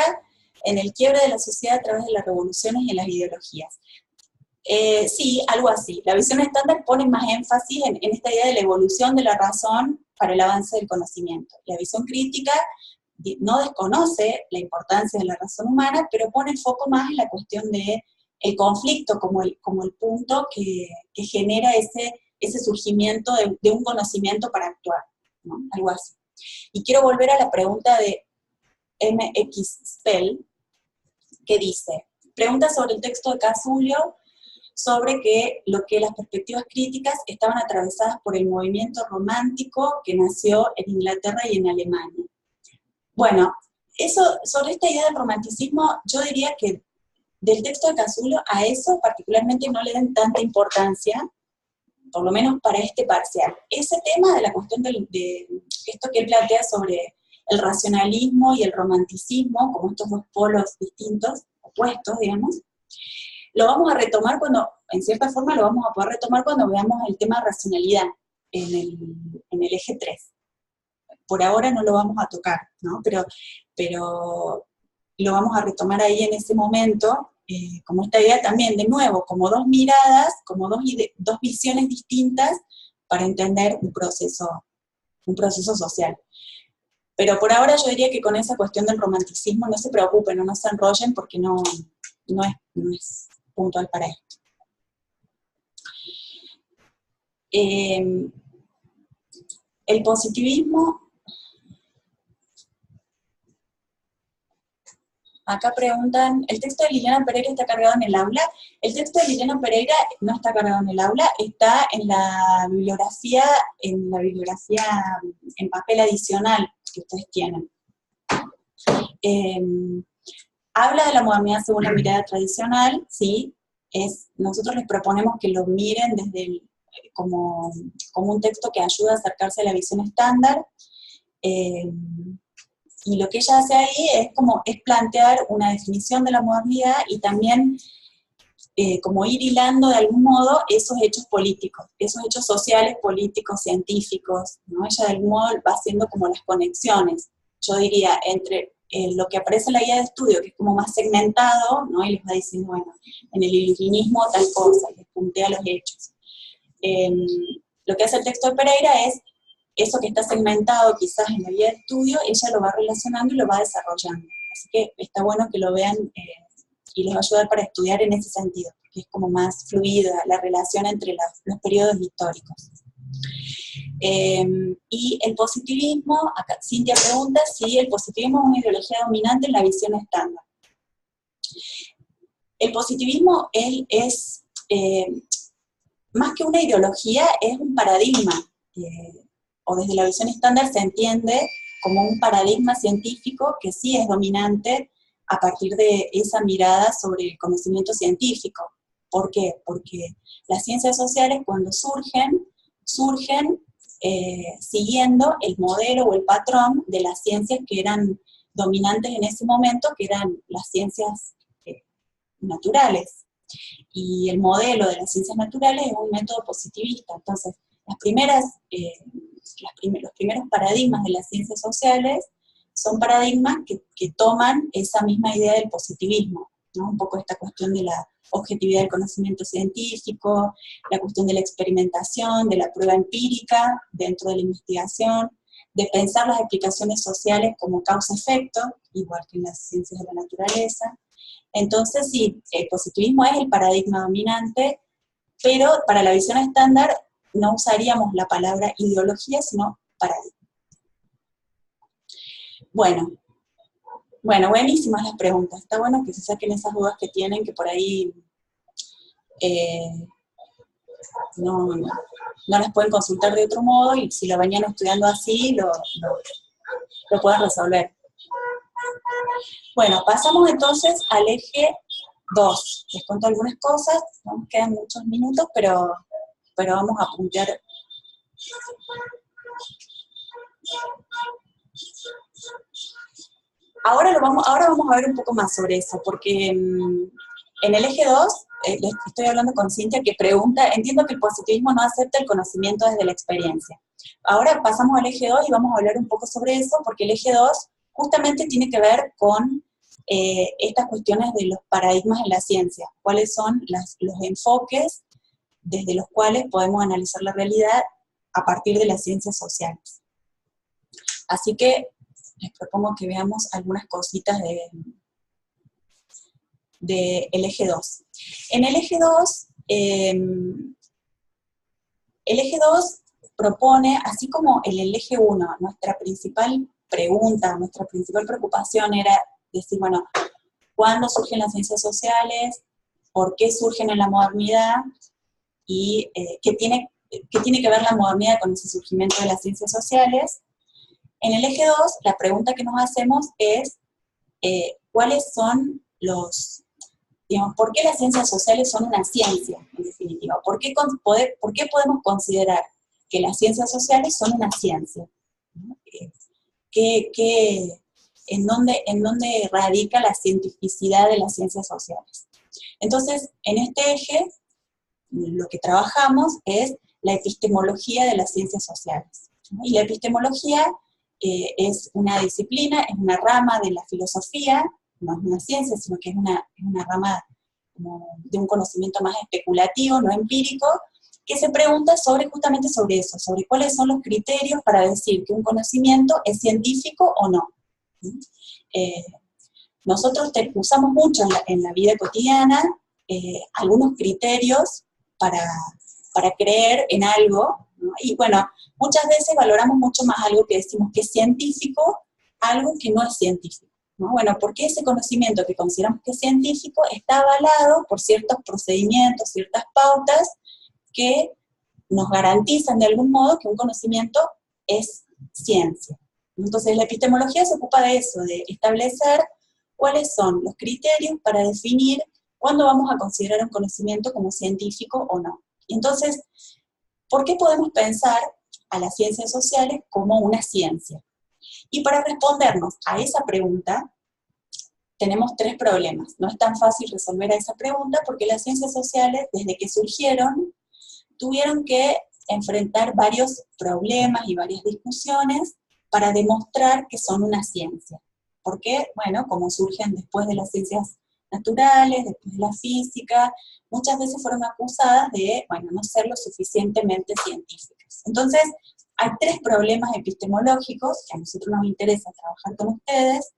[SPEAKER 1] en el quiebre de la sociedad a través de las revoluciones y en las ideologías. Sí, algo así. La visión estándar pone más énfasis en esta idea de la evolución de la razón para el avance del conocimiento. La visión crítica no desconoce la importancia de la razón humana, pero pone el foco más en la cuestión de el conflicto como el punto que genera ese surgimiento de un conocimiento para actuar, ¿no? Algo así. Y quiero volver a la pregunta de MX Spell, que dice, pregunta sobre el texto de Casullo, sobre lo que las perspectivas críticas estaban atravesadas por el movimiento romántico que nació en Inglaterra y en Alemania. Bueno, sobre esta idea del romanticismo, yo diría que del texto de Casullo a eso particularmente no le den tanta importancia, por lo menos para este parcial. Ese tema de la cuestión de esto que él plantea sobre el racionalismo y el romanticismo, como estos dos polos distintos, opuestos, digamos, lo vamos a retomar en cierta forma lo vamos a poder retomar cuando veamos el tema de racionalidad en el eje 3. Por ahora no lo vamos a tocar, ¿no? Pero lo vamos a retomar ahí en ese momento, como esta idea también, de nuevo, como dos miradas, como dos visiones distintas para entender un proceso social. Pero por ahora yo diría que con esa cuestión del romanticismo no se preocupen, no se enrollen, porque no es puntual para esto. El positivismo, acá preguntan, ¿el texto de Liliana Pereira está cargado en el aula? El texto de Liliana Pereira no está cargado en el aula, está en la bibliografía en papel adicional que ustedes tienen. Habla de la modernidad según la mirada tradicional, sí, nosotros les proponemos que lo miren como un texto que ayuda a acercarse a la visión estándar, y lo que ella hace ahí es plantear una definición de la modernidad y también como ir hilando de algún modo esos hechos políticos, esos hechos sociales, políticos, científicos, ¿no? Ella de algún modo va haciendo como las conexiones, yo diría, entre lo que aparece en la guía de estudio, que es como más segmentado, ¿no? Y les va diciendo, bueno, en el iluminismo tal cosa, les puntea los hechos. Lo que hace el texto de Pereira es eso que está segmentado quizás en la guía de estudio, ella lo va relacionando y lo va desarrollando. Así que está bueno que lo vean y les va a ayudar para estudiar en ese sentido, porque es como más fluida la relación entre los periodos históricos. Y el positivismo, acá Cintia pregunta si el positivismo es una ideología dominante en la visión estándar. El positivismo es más que una ideología, es un paradigma, o desde la visión estándar se entiende como un paradigma científico que sí es dominante a partir de esa mirada sobre el conocimiento científico. ¿Por qué? Porque las ciencias sociales cuando surgen siguiendo el modelo o el patrón de las ciencias que eran dominantes en ese momento, que eran las ciencias naturales. Y el modelo de las ciencias naturales es un método positivista. Entonces, los primeros paradigmas de las ciencias sociales son paradigmas que toman esa misma idea del positivismo, ¿no? Un poco esta cuestión de la objetividad del conocimiento científico, la cuestión de la experimentación, de la prueba empírica dentro de la investigación, de pensar las explicaciones sociales como causa-efecto, igual que en las ciencias de la naturaleza. Entonces, sí, el positivismo es el paradigma dominante, pero para la visión estándar no usaríamos la palabra ideología, sino paradigma. Bueno, buenísimas las preguntas. Está bueno que se saquen esas dudas que tienen, que por ahí no las pueden consultar de otro modo, y si lo venían estudiando así, lo pueden resolver. Bueno, pasamos entonces al eje 2. Les cuento algunas cosas, no nos quedan muchos minutos, pero vamos a puntear. Ahora vamos a ver un poco más sobre eso, porque en el eje 2, les estoy hablando con Cintia, que pregunta, entiendo que el positivismo no acepta el conocimiento desde la experiencia. Ahora pasamos al eje 2 y vamos a hablar un poco sobre eso, porque el eje 2 justamente tiene que ver con estas cuestiones de los paradigmas en la ciencia, cuáles son los enfoques desde los cuales podemos analizar la realidad a partir de las ciencias sociales. Así que les propongo que veamos algunas cositas del eje 2. En el eje 2, el eje 2 propone, así como en el eje 1, nuestra principal pregunta, nuestra principal preocupación era decir, bueno, ¿cuándo surgen las ciencias sociales? ¿Por qué surgen en la modernidad? ¿Y qué tiene que ver la modernidad con ese surgimiento de las ciencias sociales? En el eje 2, la pregunta que nos hacemos es, ¿cuáles son ¿por qué las ciencias sociales son una ciencia, en definitiva? ¿Por qué podemos considerar que las ciencias sociales son una ciencia? ¿En dónde radica la cientificidad de las ciencias sociales? Entonces, en este eje, lo que trabajamos es la epistemología de las ciencias sociales. Y la epistemología es una disciplina, es una rama de la filosofía, no es una ciencia, sino que es una rama como de un conocimiento más especulativo, no empírico, que se pregunta justamente sobre eso, sobre cuáles son los criterios para decir que un conocimiento es científico o no. Nosotros usamos mucho en la vida cotidiana algunos criterios para creer en algo, ¿no? Y bueno, muchas veces valoramos mucho más algo que decimos que es científico, algo que no es científico, ¿no? Bueno, porque ese conocimiento que consideramos que es científico está avalado por ciertos procedimientos, ciertas pautas que nos garantizan de algún modo que un conocimiento es ciencia. Entonces la epistemología se ocupa de eso, de establecer cuáles son los criterios para definir cuándo vamos a considerar un conocimiento como científico o no. Entonces, ¿por qué podemos pensar a las ciencias sociales como una ciencia? Y para respondernos a esa pregunta, tenemos tres problemas. No es tan fácil resolver a esa pregunta porque las ciencias sociales, desde que surgieron, tuvieron que enfrentar varios problemas y varias discusiones para demostrar que son una ciencia. Porque, bueno, como surgen después de las ciencias naturales, después de la física, muchas veces fueron acusadas de, bueno, no ser lo suficientemente científicas. Entonces, hay tres problemas epistemológicos que a nosotros nos interesa trabajar con ustedes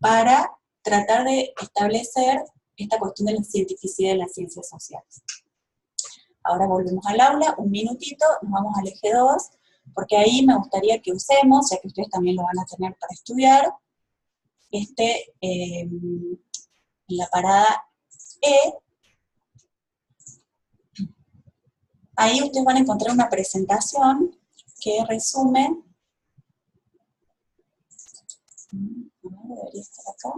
[SPEAKER 1] para tratar de establecer esta cuestión de la cientificidad de las ciencias sociales. Ahora volvemos al aula, un minutito, nos vamos al eje 2, porque ahí me gustaría que usemos, ya que ustedes también lo van a tener para estudiar, la parada E. Ahí ustedes van a encontrar una presentación que resume, debería estar acá.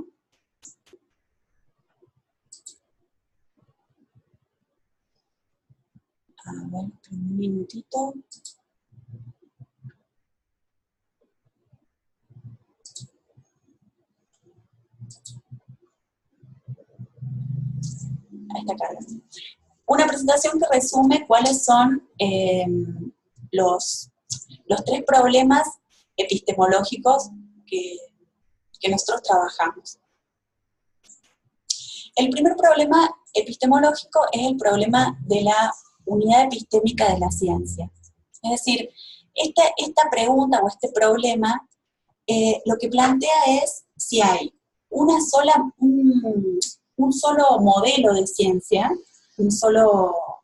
[SPEAKER 1] A ver, un minutito. Ahí está cargando. Una presentación que resume cuáles son los tres problemas epistemológicos que nosotros trabajamos. El primer problema epistemológico es el problema de la unidad epistémica de la ciencia. Es decir, esta pregunta o este problema lo que plantea es si hay un solo modelo de ciencia, un solo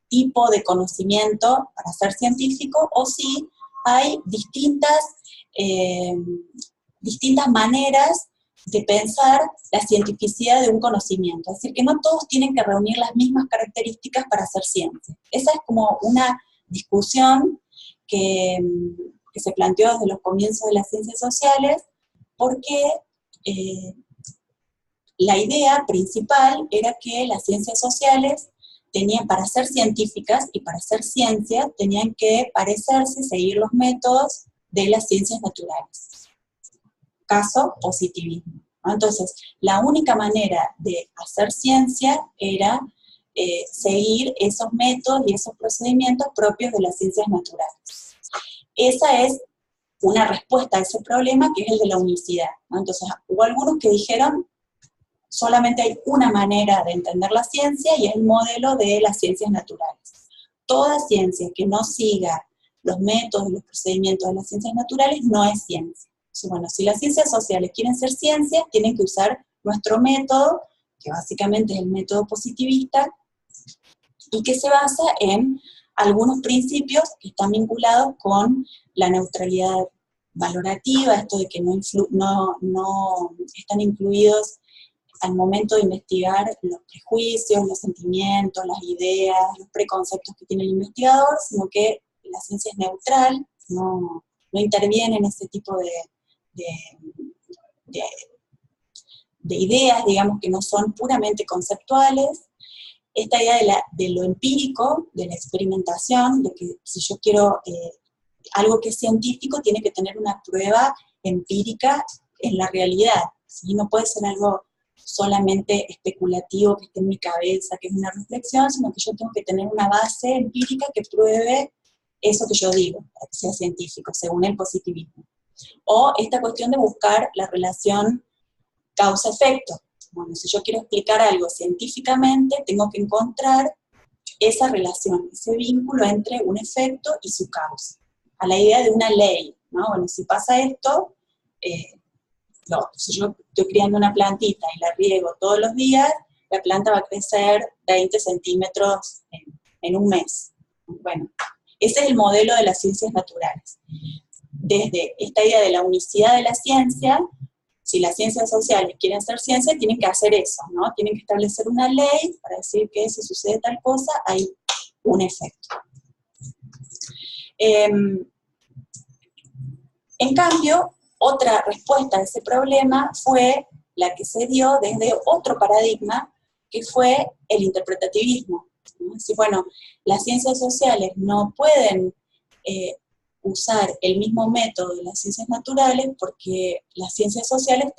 [SPEAKER 1] tipo de conocimiento para ser científico, o si hay distintas maneras de pensar la cientificidad de un conocimiento. Es decir, que no todos tienen que reunir las mismas características para hacer ciencia. Esa es como una discusión que se planteó desde los comienzos de las ciencias sociales, porque la idea principal era que las ciencias sociales tenían, para ser científicas y para hacer ciencia, tenían que parecerse, seguir los métodos de las ciencias naturales. Caso positivismo, ¿no? Entonces, la única manera de hacer ciencia era seguir esos métodos y esos procedimientos propios de las ciencias naturales. Esa es una respuesta a ese problema, que es el de la unicidad, ¿no? Entonces, hubo algunos que dijeron, solamente hay una manera de entender la ciencia y es el modelo de las ciencias naturales. Toda ciencia que no siga los métodos y los procedimientos de las ciencias naturales no es ciencia. Entonces, bueno, si las ciencias sociales quieren ser ciencias, tienen que usar nuestro método, que básicamente es el método positivista, y que se basa en algunos principios que están vinculados con la neutralidad valorativa, esto de que no están incluidos al momento de investigar los prejuicios, los sentimientos, las ideas, los preconceptos que tiene el investigador, sino que la ciencia es neutral, no interviene en ese tipo de ideas, digamos, que no son puramente conceptuales. Esta idea de lo empírico, de la experimentación, de que si yo quiero algo que es científico, tiene que tener una prueba empírica en la realidad, ¿sí? No puede ser algo solamente especulativo, que esté en mi cabeza, que es una reflexión, sino que yo tengo que tener una base empírica que pruebe eso que yo digo, para que sea científico, según el positivismo. O esta cuestión de buscar la relación causa-efecto. Bueno, si yo quiero explicar algo científicamente, tengo que encontrar esa relación, ese vínculo entre un efecto y su causa. A la idea de una ley, ¿no? Bueno, si pasa esto, si yo estoy criando una plantita y la riego todos los días, la planta va a crecer 20 centímetros en un mes. Bueno, ese es el modelo de las ciencias naturales. Desde esta idea de la unicidad de la ciencia, si las ciencias sociales quieren ser ciencia, tienen que hacer eso, ¿no? Tienen que establecer una ley para decir que si sucede tal cosa, hay un efecto. En cambio, otra respuesta a ese problema fue la que se dio desde otro paradigma, que fue el interpretativismo. ¿No? Es decir, bueno, las ciencias sociales no pueden usar el mismo método de las ciencias naturales porque las ciencias sociales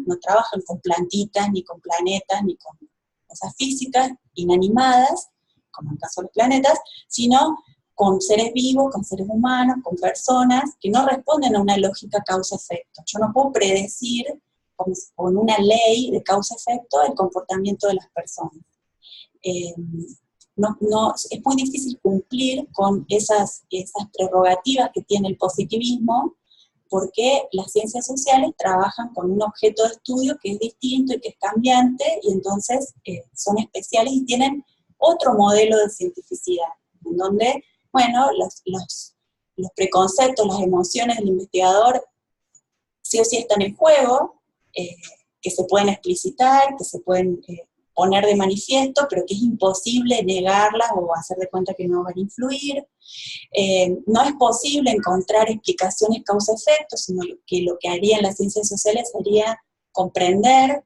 [SPEAKER 1] no trabajan con plantitas, ni con planetas, ni con cosas físicas, inanimadas, como en el caso de los planetas, sino con seres vivos, con seres humanos, con personas que no responden a una lógica causa-efecto. Yo no puedo predecir con una ley de causa-efecto el comportamiento de las personas. Es muy difícil cumplir con esas prerrogativas que tiene el positivismo, porque las ciencias sociales trabajan con un objeto de estudio que es distinto y que es cambiante, y entonces son especiales y tienen otro modelo de cientificidad, en donde, bueno, los preconceptos, las emociones del investigador sí o sí están en juego, que se pueden explicitar, que se pueden poner de manifiesto, pero que es imposible negarlas o hacer de cuenta que no van a influir. No es posible encontrar explicaciones causa-efecto, sino que lo que harían las ciencias sociales sería comprender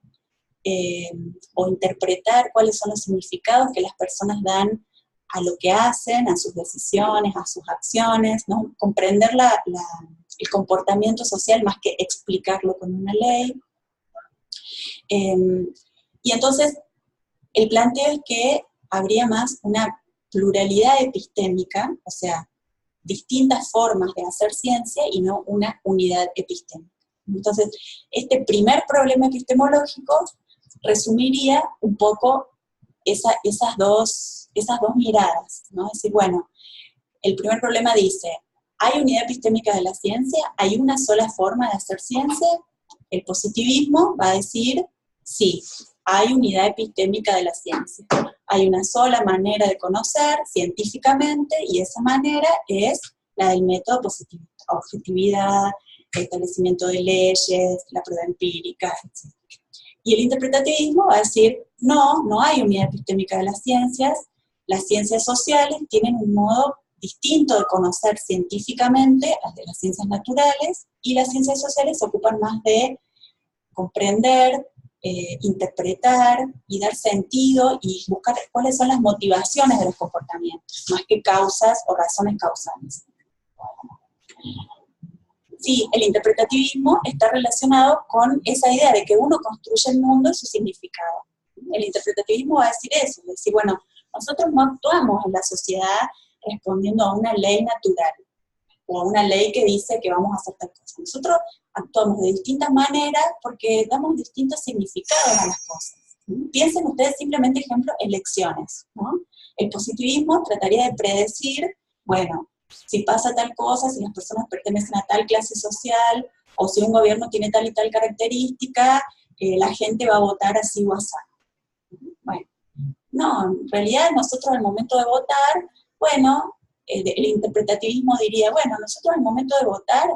[SPEAKER 1] o interpretar cuáles son los significados que las personas dan a lo que hacen, a sus decisiones, a sus acciones, ¿no? Comprender el comportamiento social más que explicarlo con una ley. Y entonces, el planteo es que habría más una pluralidad epistémica, o sea, distintas formas de hacer ciencia y no una unidad epistémica. Entonces, este primer problema epistemológico resumiría un poco esas dos miradas, ¿no? Es decir, bueno, el primer problema dice, ¿hay unidad epistémica de la ciencia? ¿Hay una sola forma de hacer ciencia? El positivismo va a decir, sí, hay unidad epistémica de la ciencia. hay una sola manera de conocer científicamente, y esa manera es la del método positivista, objetividad, el establecimiento de leyes, la prueba empírica, etc. Y el interpretativismo va a decir, no, no hay unidad epistémica de las ciencias sociales tienen un modo distinto de conocer científicamente al de las ciencias naturales, y las ciencias sociales se ocupan más de comprender, interpretar y dar sentido y buscar cuáles son las motivaciones de los comportamientos, más que causas o razones causales. Sí, el interpretativismo está relacionado con esa idea de que uno construye el mundo y su significado. El interpretativismo va a decir eso, es decir, bueno, nosotros no actuamos en la sociedad respondiendo a una ley natural, o a una ley que dice que vamos a hacer tal cosa. Nosotros actuamos de distintas maneras porque damos distintos significados a las cosas. Piensen ustedes simplemente, ejemplo, elecciones, ¿no? El positivismo trataría de predecir, bueno, si pasa tal cosa, si las personas pertenecen a tal clase social, o si un gobierno tiene tal y tal característica, la gente va a votar así o así. Bueno, no, en realidad nosotros al momento de votar, bueno, el interpretativismo diría, bueno, nosotros al momento de votar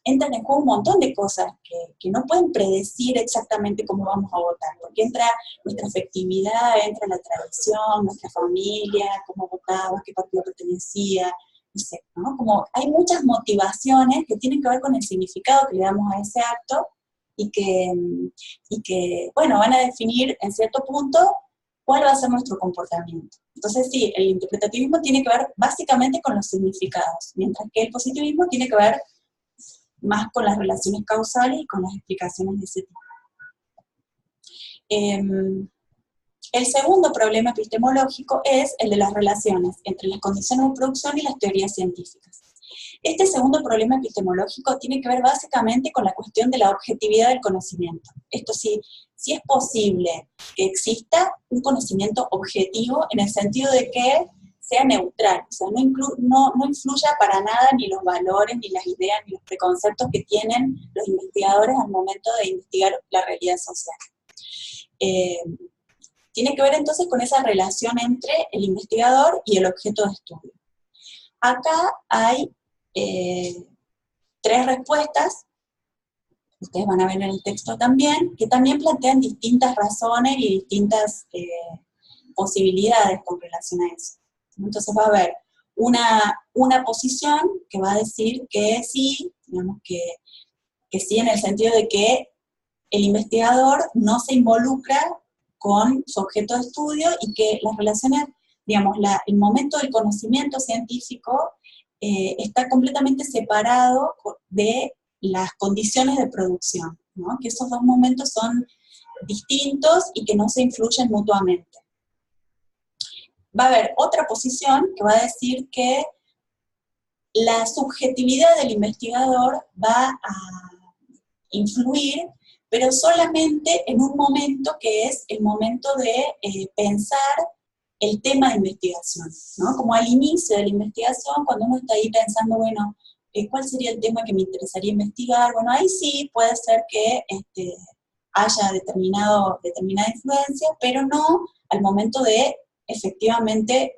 [SPEAKER 1] entran en juego un montón de cosas que no pueden predecir exactamente cómo vamos a votar, porque entra nuestra afectividad, entra la tradición, nuestra familia, cómo votaba, qué partido pertenecía, no sé, ¿no? Como hay muchas motivaciones que tienen que ver con el significado que le damos a ese acto y que bueno, van a definir en cierto punto cuál va a ser nuestro comportamiento. Entonces sí, el interpretativismo tiene que ver básicamente con los significados, mientras que el positivismo tiene que ver más con las relaciones causales y con las explicaciones de ese tipo. El segundo problema epistemológico es el de las relaciones entre las condiciones de producción y las teorías científicas. Este segundo problema epistemológico tiene que ver básicamente con la cuestión de la objetividad del conocimiento. Esto sí, si es posible que exista un conocimiento objetivo en el sentido de que sea neutral, o sea, no influya para nada ni los valores, ni las ideas, ni los preconceptos que tienen los investigadores al momento de investigar la realidad social. Tiene que ver entonces con esa relación entre el investigador y el objeto de estudio. Acá hay 3 respuestas, ustedes van a ver en el texto también, que también plantean distintas razones y distintas posibilidades con relación a eso. Entonces va a haber una posición que va a decir que sí, digamos que sí en el sentido de que el investigador no se involucra con su objeto de estudio y que las relaciones, digamos, el momento del conocimiento científico está completamente separado de las condiciones de producción, ¿no? Que esos dos momentos son distintos y que no se influyen mutuamente. Va a haber otra posición que va a decir que la subjetividad del investigador va a influir, pero solamente en un momento que es el momento de pensar el tema de investigación, ¿no? Como al inicio de la investigación, cuando uno está ahí pensando, bueno, ¿cuál sería el tema que me interesaría investigar? Bueno, ahí sí puede ser que haya determinada influencia, pero no al momento de efectivamente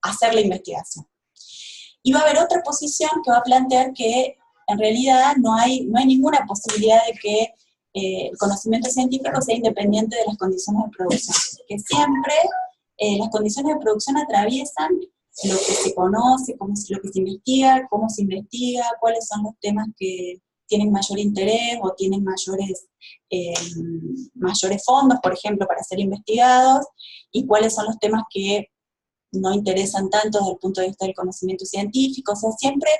[SPEAKER 1] hacer la investigación. Y va a haber otra posición que va a plantear que en realidad no hay ninguna posibilidad de que el conocimiento científico sea independiente de las condiciones de producción, que siempre las condiciones de producción atraviesan lo que se conoce, lo que se investiga, cómo se investiga, cuáles son los temas que tienen mayor interés o tienen mayores fondos, por ejemplo, para ser investigados, y cuáles son los temas que no interesan tanto desde el punto de vista del conocimiento científico. O sea, siempre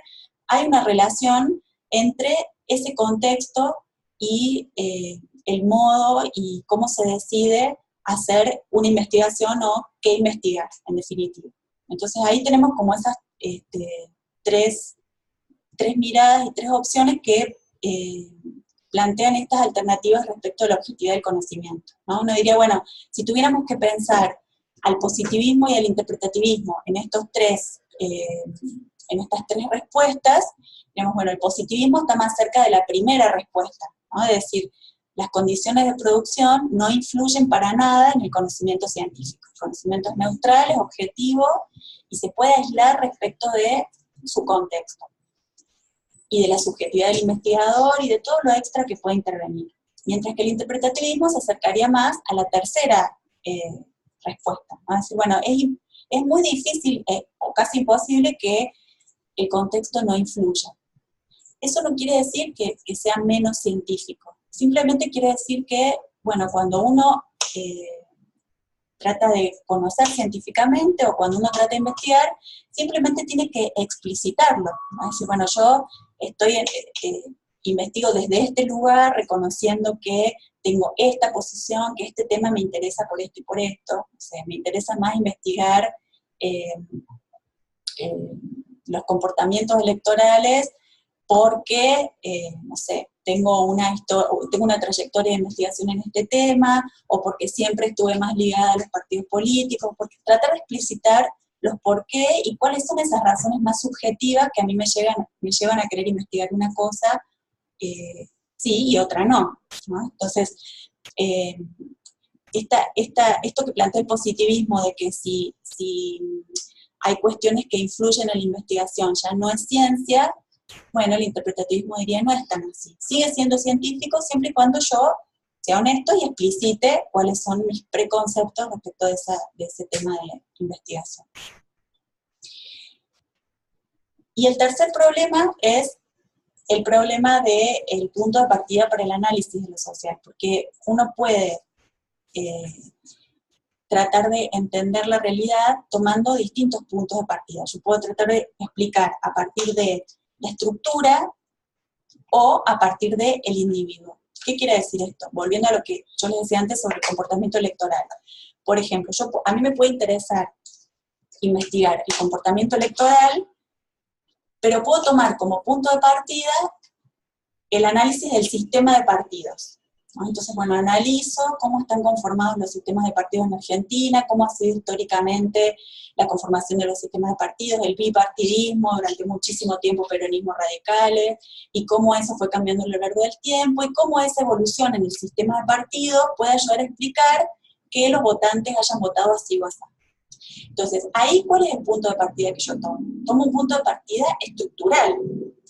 [SPEAKER 1] hay una relación entre ese contexto y el modo y cómo se decide hacer una investigación o qué investigar, en definitiva. Entonces ahí tenemos como esas tres miradas y 3 opciones que plantean estas alternativas respecto a la objetividad del conocimiento, ¿no? Uno diría, bueno, si tuviéramos que pensar al positivismo y al interpretativismo en estas 3 respuestas, digamos, bueno, el positivismo está más cerca de la primera respuesta, ¿no? Es decir, las condiciones de producción no influyen para nada en el conocimiento científico. El conocimiento es neutral, es objetivo, y se puede aislar respecto de su contexto, y de la subjetividad del investigador, y de todo lo extra que puede intervenir. Mientras que el interpretativismo se acercaría más a la tercera respuesta, ¿no? Es decir, bueno, es muy difícil, o casi imposible, que el contexto no influya. Eso no quiere decir que sea menos científico, simplemente quiere decir que, bueno, cuando uno trata de conocer científicamente, o cuando uno trata de investigar, simplemente tiene que explicitarlo, ¿no? Es decir, bueno, yo investigo desde este lugar, reconociendo que tengo esta posición, que este tema me interesa por esto y por esto. O sea, me interesa más investigar los comportamientos electorales porque, no sé, tengo una trayectoria de investigación en este tema, o porque siempre estuve más ligada a los partidos políticos, porque tratar de explicitar los por qué y cuáles son esas razones más subjetivas que a mí me llevan a querer investigar una cosa, sí, y otra no, ¿no? Entonces, esto que plantea el positivismo de que si hay cuestiones que influyen en la investigación, ya no es ciencia, bueno, el interpretativismo diría no es tan así. Sigue siendo científico siempre y cuando yo sea honesto y explicite cuáles son mis preconceptos respecto de ese tema de investigación. Y el tercer problema es el problema del punto de partida para el análisis de lo social, porque uno puede tratar de entender la realidad tomando distintos puntos de partida. Yo puedo tratar de explicar a partir de la estructura o a partir del individuo. ¿Qué quiere decir esto? Volviendo a lo que yo les decía antes sobre el comportamiento electoral. Por ejemplo, a mí me puede interesar investigar el comportamiento electoral, pero puedo tomar como punto de partida el análisis del sistema de partidos, ¿no? Entonces, bueno, analizo cómo están conformados los sistemas de partidos en Argentina, cómo ha sido históricamente la conformación de los sistemas de partidos, el bipartidismo, durante muchísimo tiempo peronismo radicales, y cómo eso fue cambiando a lo largo del tiempo, y cómo esa evolución en el sistema de partidos puede ayudar a explicar que los votantes hayan votado así o así. Entonces, ahí, ¿cuál es el punto de partida que yo tomo? Tomo un punto de partida estructural.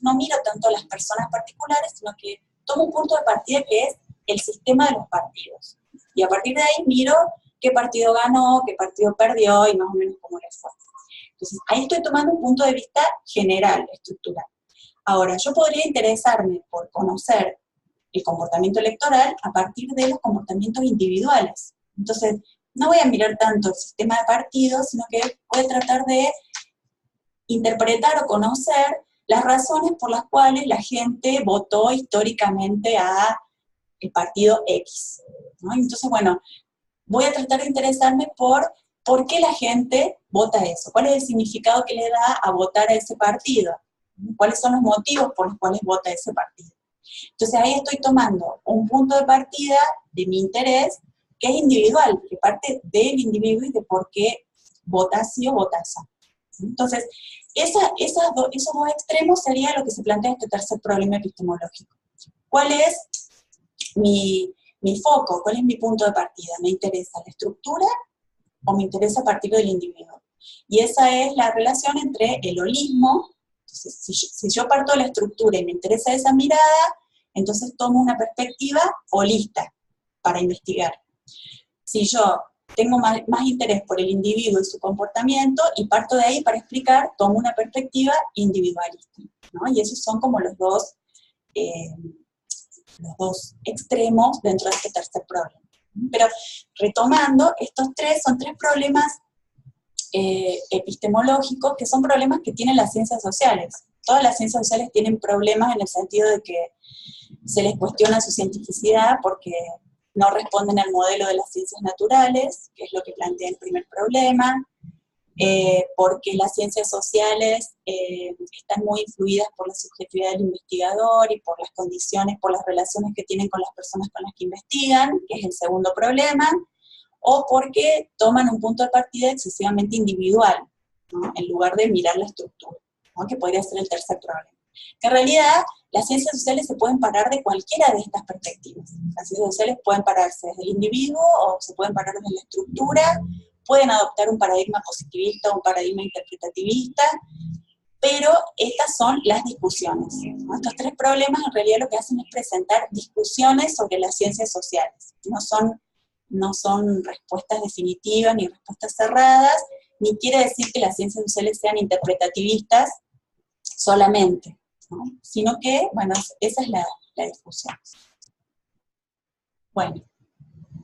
[SPEAKER 1] No miro tanto a las personas particulares, sino que tomo un punto de partida que es el sistema de los partidos. Y a partir de ahí miro qué partido ganó, qué partido perdió, y más o menos cómo les fue. Entonces, ahí estoy tomando un punto de vista general, estructural. Ahora, yo podría interesarme por conocer el comportamiento electoral a partir de los comportamientos individuales. Entonces, no voy a mirar tanto el sistema de partidos, sino que voy a tratar de interpretar o conocer las razones por las cuales la gente votó históricamente a el partido X, ¿no? Entonces, bueno, voy a tratar de interesarme por qué la gente vota eso, cuál es el significado que le da a votar a ese partido, cuáles son los motivos por los cuales vota ese partido. Entonces ahí estoy tomando un punto de partida de mi interés, que es individual, que parte del individuo y de por qué vota así o vota así. Entonces, esos dos extremos sería lo que se plantea en este tercer problema epistemológico. ¿Cuál es mi foco? ¿Cuál es mi punto de partida? ¿Me interesa la estructura o me interesa a partir del individuo? Y esa es la relación entre el holismo. Entonces, si yo parto de la estructura y me interesa esa mirada, entonces tomo una perspectiva holista para investigar. Si yo tengo más interés por el individuo y su comportamiento, y parto de ahí para explicar, tomo una perspectiva individualista, ¿no? Y esos son como los dos extremos dentro de este tercer problema. Pero retomando, estos son tres problemas epistemológicos que son problemas que tienen las ciencias sociales. Todas las ciencias sociales tienen problemas en el sentido de que se les cuestiona su cientificidad porque no responden al modelo de las ciencias naturales, que es lo que plantea el primer problema, porque las ciencias sociales están muy influidas por la subjetividad del investigador y por las condiciones, por las relaciones que tienen con las personas con las que investigan, que es el segundo problema, o porque toman un punto de partida excesivamente individual, ¿no? En lugar de mirar la estructura, ¿no? Que podría ser el tercer problema. Que en realidad las ciencias sociales se pueden parar de cualquiera de estas perspectivas. Las ciencias sociales pueden pararse desde el individuo o se pueden parar desde la estructura, pueden adoptar un paradigma positivista o un paradigma interpretativista, pero estas son las discusiones, ¿no? Estos tres problemas en realidad lo que hacen es presentar discusiones sobre las ciencias sociales. No son respuestas definitivas ni respuestas cerradas, ni quiere decir que las ciencias sociales sean interpretativistas solamente, ¿no? Sino que, bueno, esa es la discusión. Bueno,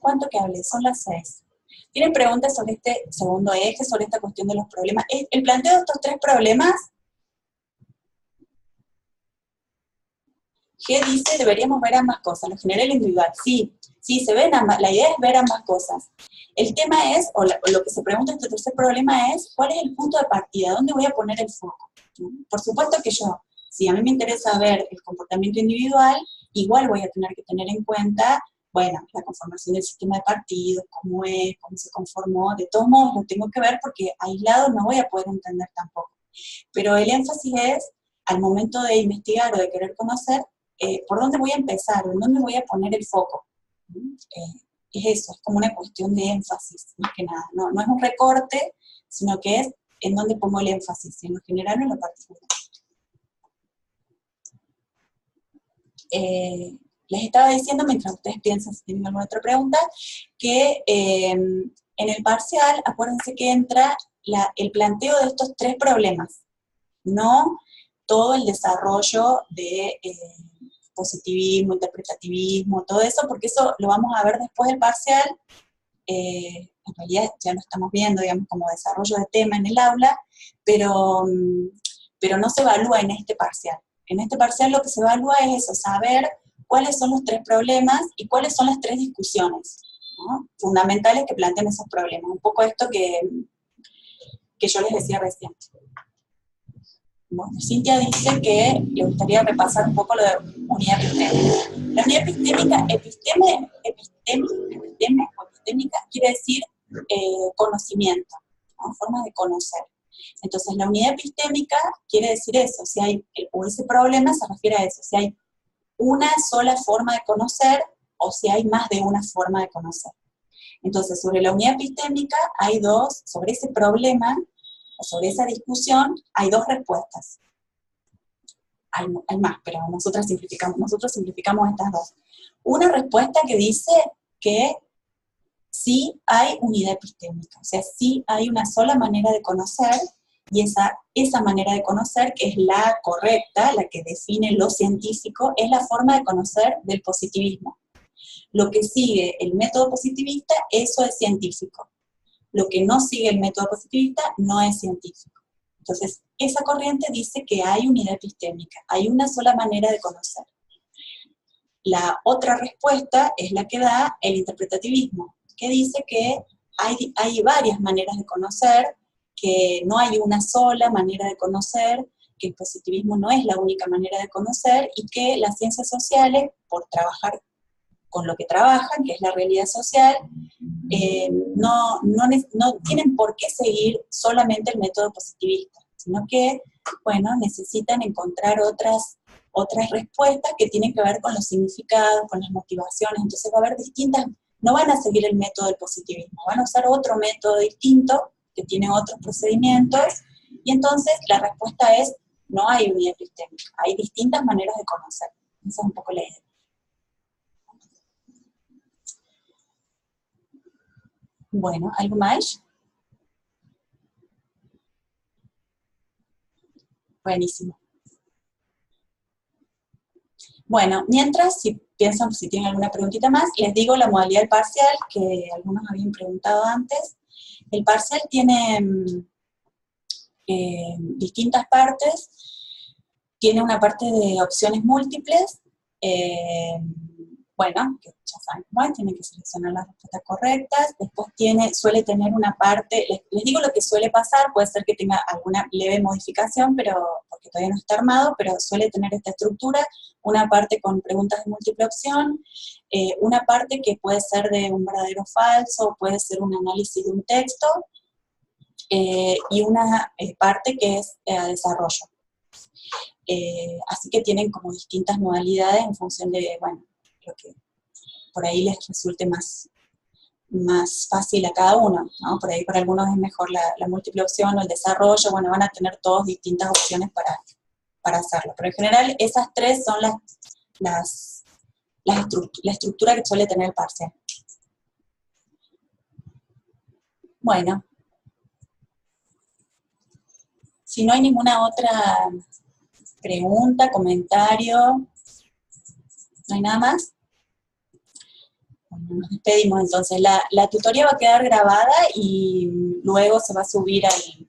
[SPEAKER 1] ¿cuánto que hablé? Son las 6. ¿Tienen preguntas sobre este segundo eje, sobre esta cuestión de los problemas? El planteo de estos tres problemas, G dice, deberíamos ver ambas cosas, lo general y lo individual. Sí, se ven ambas, la idea es ver ambas cosas. El tema es, o lo que se pregunta en este tercer problema es, ¿cuál es el punto de partida? ¿Dónde voy a poner el foco? Por supuesto que yo, si a mí me interesa ver el comportamiento individual, igual voy a tener que tener en cuenta, bueno, la conformación del sistema de partidos, cómo es, cómo se conformó, de todos modos lo tengo que ver porque aislado no voy a poder entender tampoco. Pero el énfasis es, al momento de investigar o de querer conocer, ¿por dónde voy a empezar? ¿En dónde voy a poner el foco? Es eso, es como una cuestión de énfasis, más que nada. No es un recorte, sino que es en dónde pongo el énfasis, en lo general o en lo particular. Les estaba diciendo, mientras ustedes piensan si tienen alguna otra pregunta, que en el parcial, acuérdense que entra el planteo de estos tres problemas, no todo el desarrollo de positivismo, interpretativismo, todo eso, porque eso lo vamos a ver después del parcial. En realidad ya lo estamos viendo, digamos, como desarrollo de tema en el aula, pero no se evalúa en este parcial. En este parcial lo que se evalúa es eso, saber cuáles son los tres problemas y cuáles son las tres discusiones, ¿no?, fundamentales que plantean esos problemas. Un poco esto que yo les decía recién. Bueno, Cintia dice que le gustaría repasar un poco lo de unidad epistémica. La unidad epistémica quiere decir conocimiento, ¿no?, forma de conocer. Entonces, la unidad epistémica quiere decir eso, o ese problema se refiere a eso, si hay una sola forma de conocer o si hay más de una forma de conocer. Entonces, sobre la unidad epistémica sobre ese problema, o sobre esa discusión, hay dos respuestas. Hay más, pero nosotros simplificamos estas dos. Una respuesta que dice que sí hay unidad epistémica, o sea, sí hay una sola manera de conocer, y esa manera de conocer, que es la correcta, la que define lo científico, es la forma de conocer del positivismo. Lo que sigue el método positivista, eso es científico. Lo que no sigue el método positivista no es científico. Entonces, esa corriente dice que hay unidad epistémica, hay una sola manera de conocer. La otra respuesta es la que da el interpretativismo, que dice que hay varias maneras de conocer, que no hay una sola manera de conocer, que el positivismo no es la única manera de conocer, y que las ciencias sociales, por trabajar con lo que trabajan, que es la realidad social, no tienen por qué seguir solamente el método positivista, sino que, bueno, necesitan encontrar otras respuestas que tienen que ver con los significados, con las motivaciones. Entonces va a haber no van a seguir el método del positivismo, van a usar otro método distinto, que tiene otros procedimientos, y entonces la respuesta es, no hay unidad epistémica, hay distintas maneras de conocer. Esa es un poco la idea. Bueno, ¿algo más? Buenísimo. Bueno, mientras, si tienen alguna preguntita más, les digo la modalidad del parcial, que algunos habían preguntado antes. El parcial tiene distintas partes. Tiene una parte de opciones múltiples, bueno, que ya saben cómo es, tienen que seleccionar las respuestas correctas. Después suele tener una parte, les digo lo que suele pasar, puede ser que tenga alguna leve modificación, porque todavía no está armado, pero suele tener esta estructura, una parte con preguntas de múltiple opción, una parte que puede ser de un verdadero o falso, puede ser un análisis de un texto, y una parte que es desarrollo. así que tienen como distintas modalidades en función de, bueno, lo que por ahí les resulte más fácil a cada uno, ¿no? Por ahí para algunos es mejor la múltiple opción o el desarrollo, bueno, van a tener todos distintas opciones para hacerlo. Pero en general esas tres son la estructura que suele tener el parcial. Bueno, si no hay ninguna otra pregunta, comentario, ¿no hay nada más? Bueno, nos despedimos entonces. La tutoría va a quedar grabada y luego se va a subir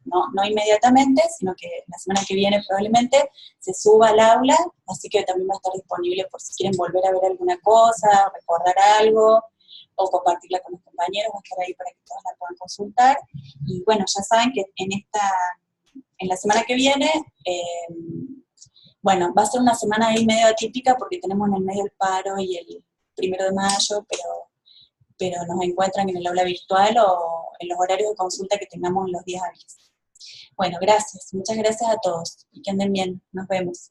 [SPEAKER 1] no inmediatamente, sino que la semana que viene probablemente se suba al aula, así que también va a estar disponible por si quieren volver a ver alguna cosa, recordar algo, o compartirla con los compañeros, va a estar ahí para que todos la puedan consultar. Y bueno, ya saben que en la semana que viene, bueno, va a ser una semana ahí medio atípica porque tenemos en el medio el paro y el 1 de mayo, pero nos encuentran en el aula virtual o en los horarios de consulta que tengamos en los días hábiles. Bueno, gracias. Muchas gracias a todos y que anden bien. Nos vemos.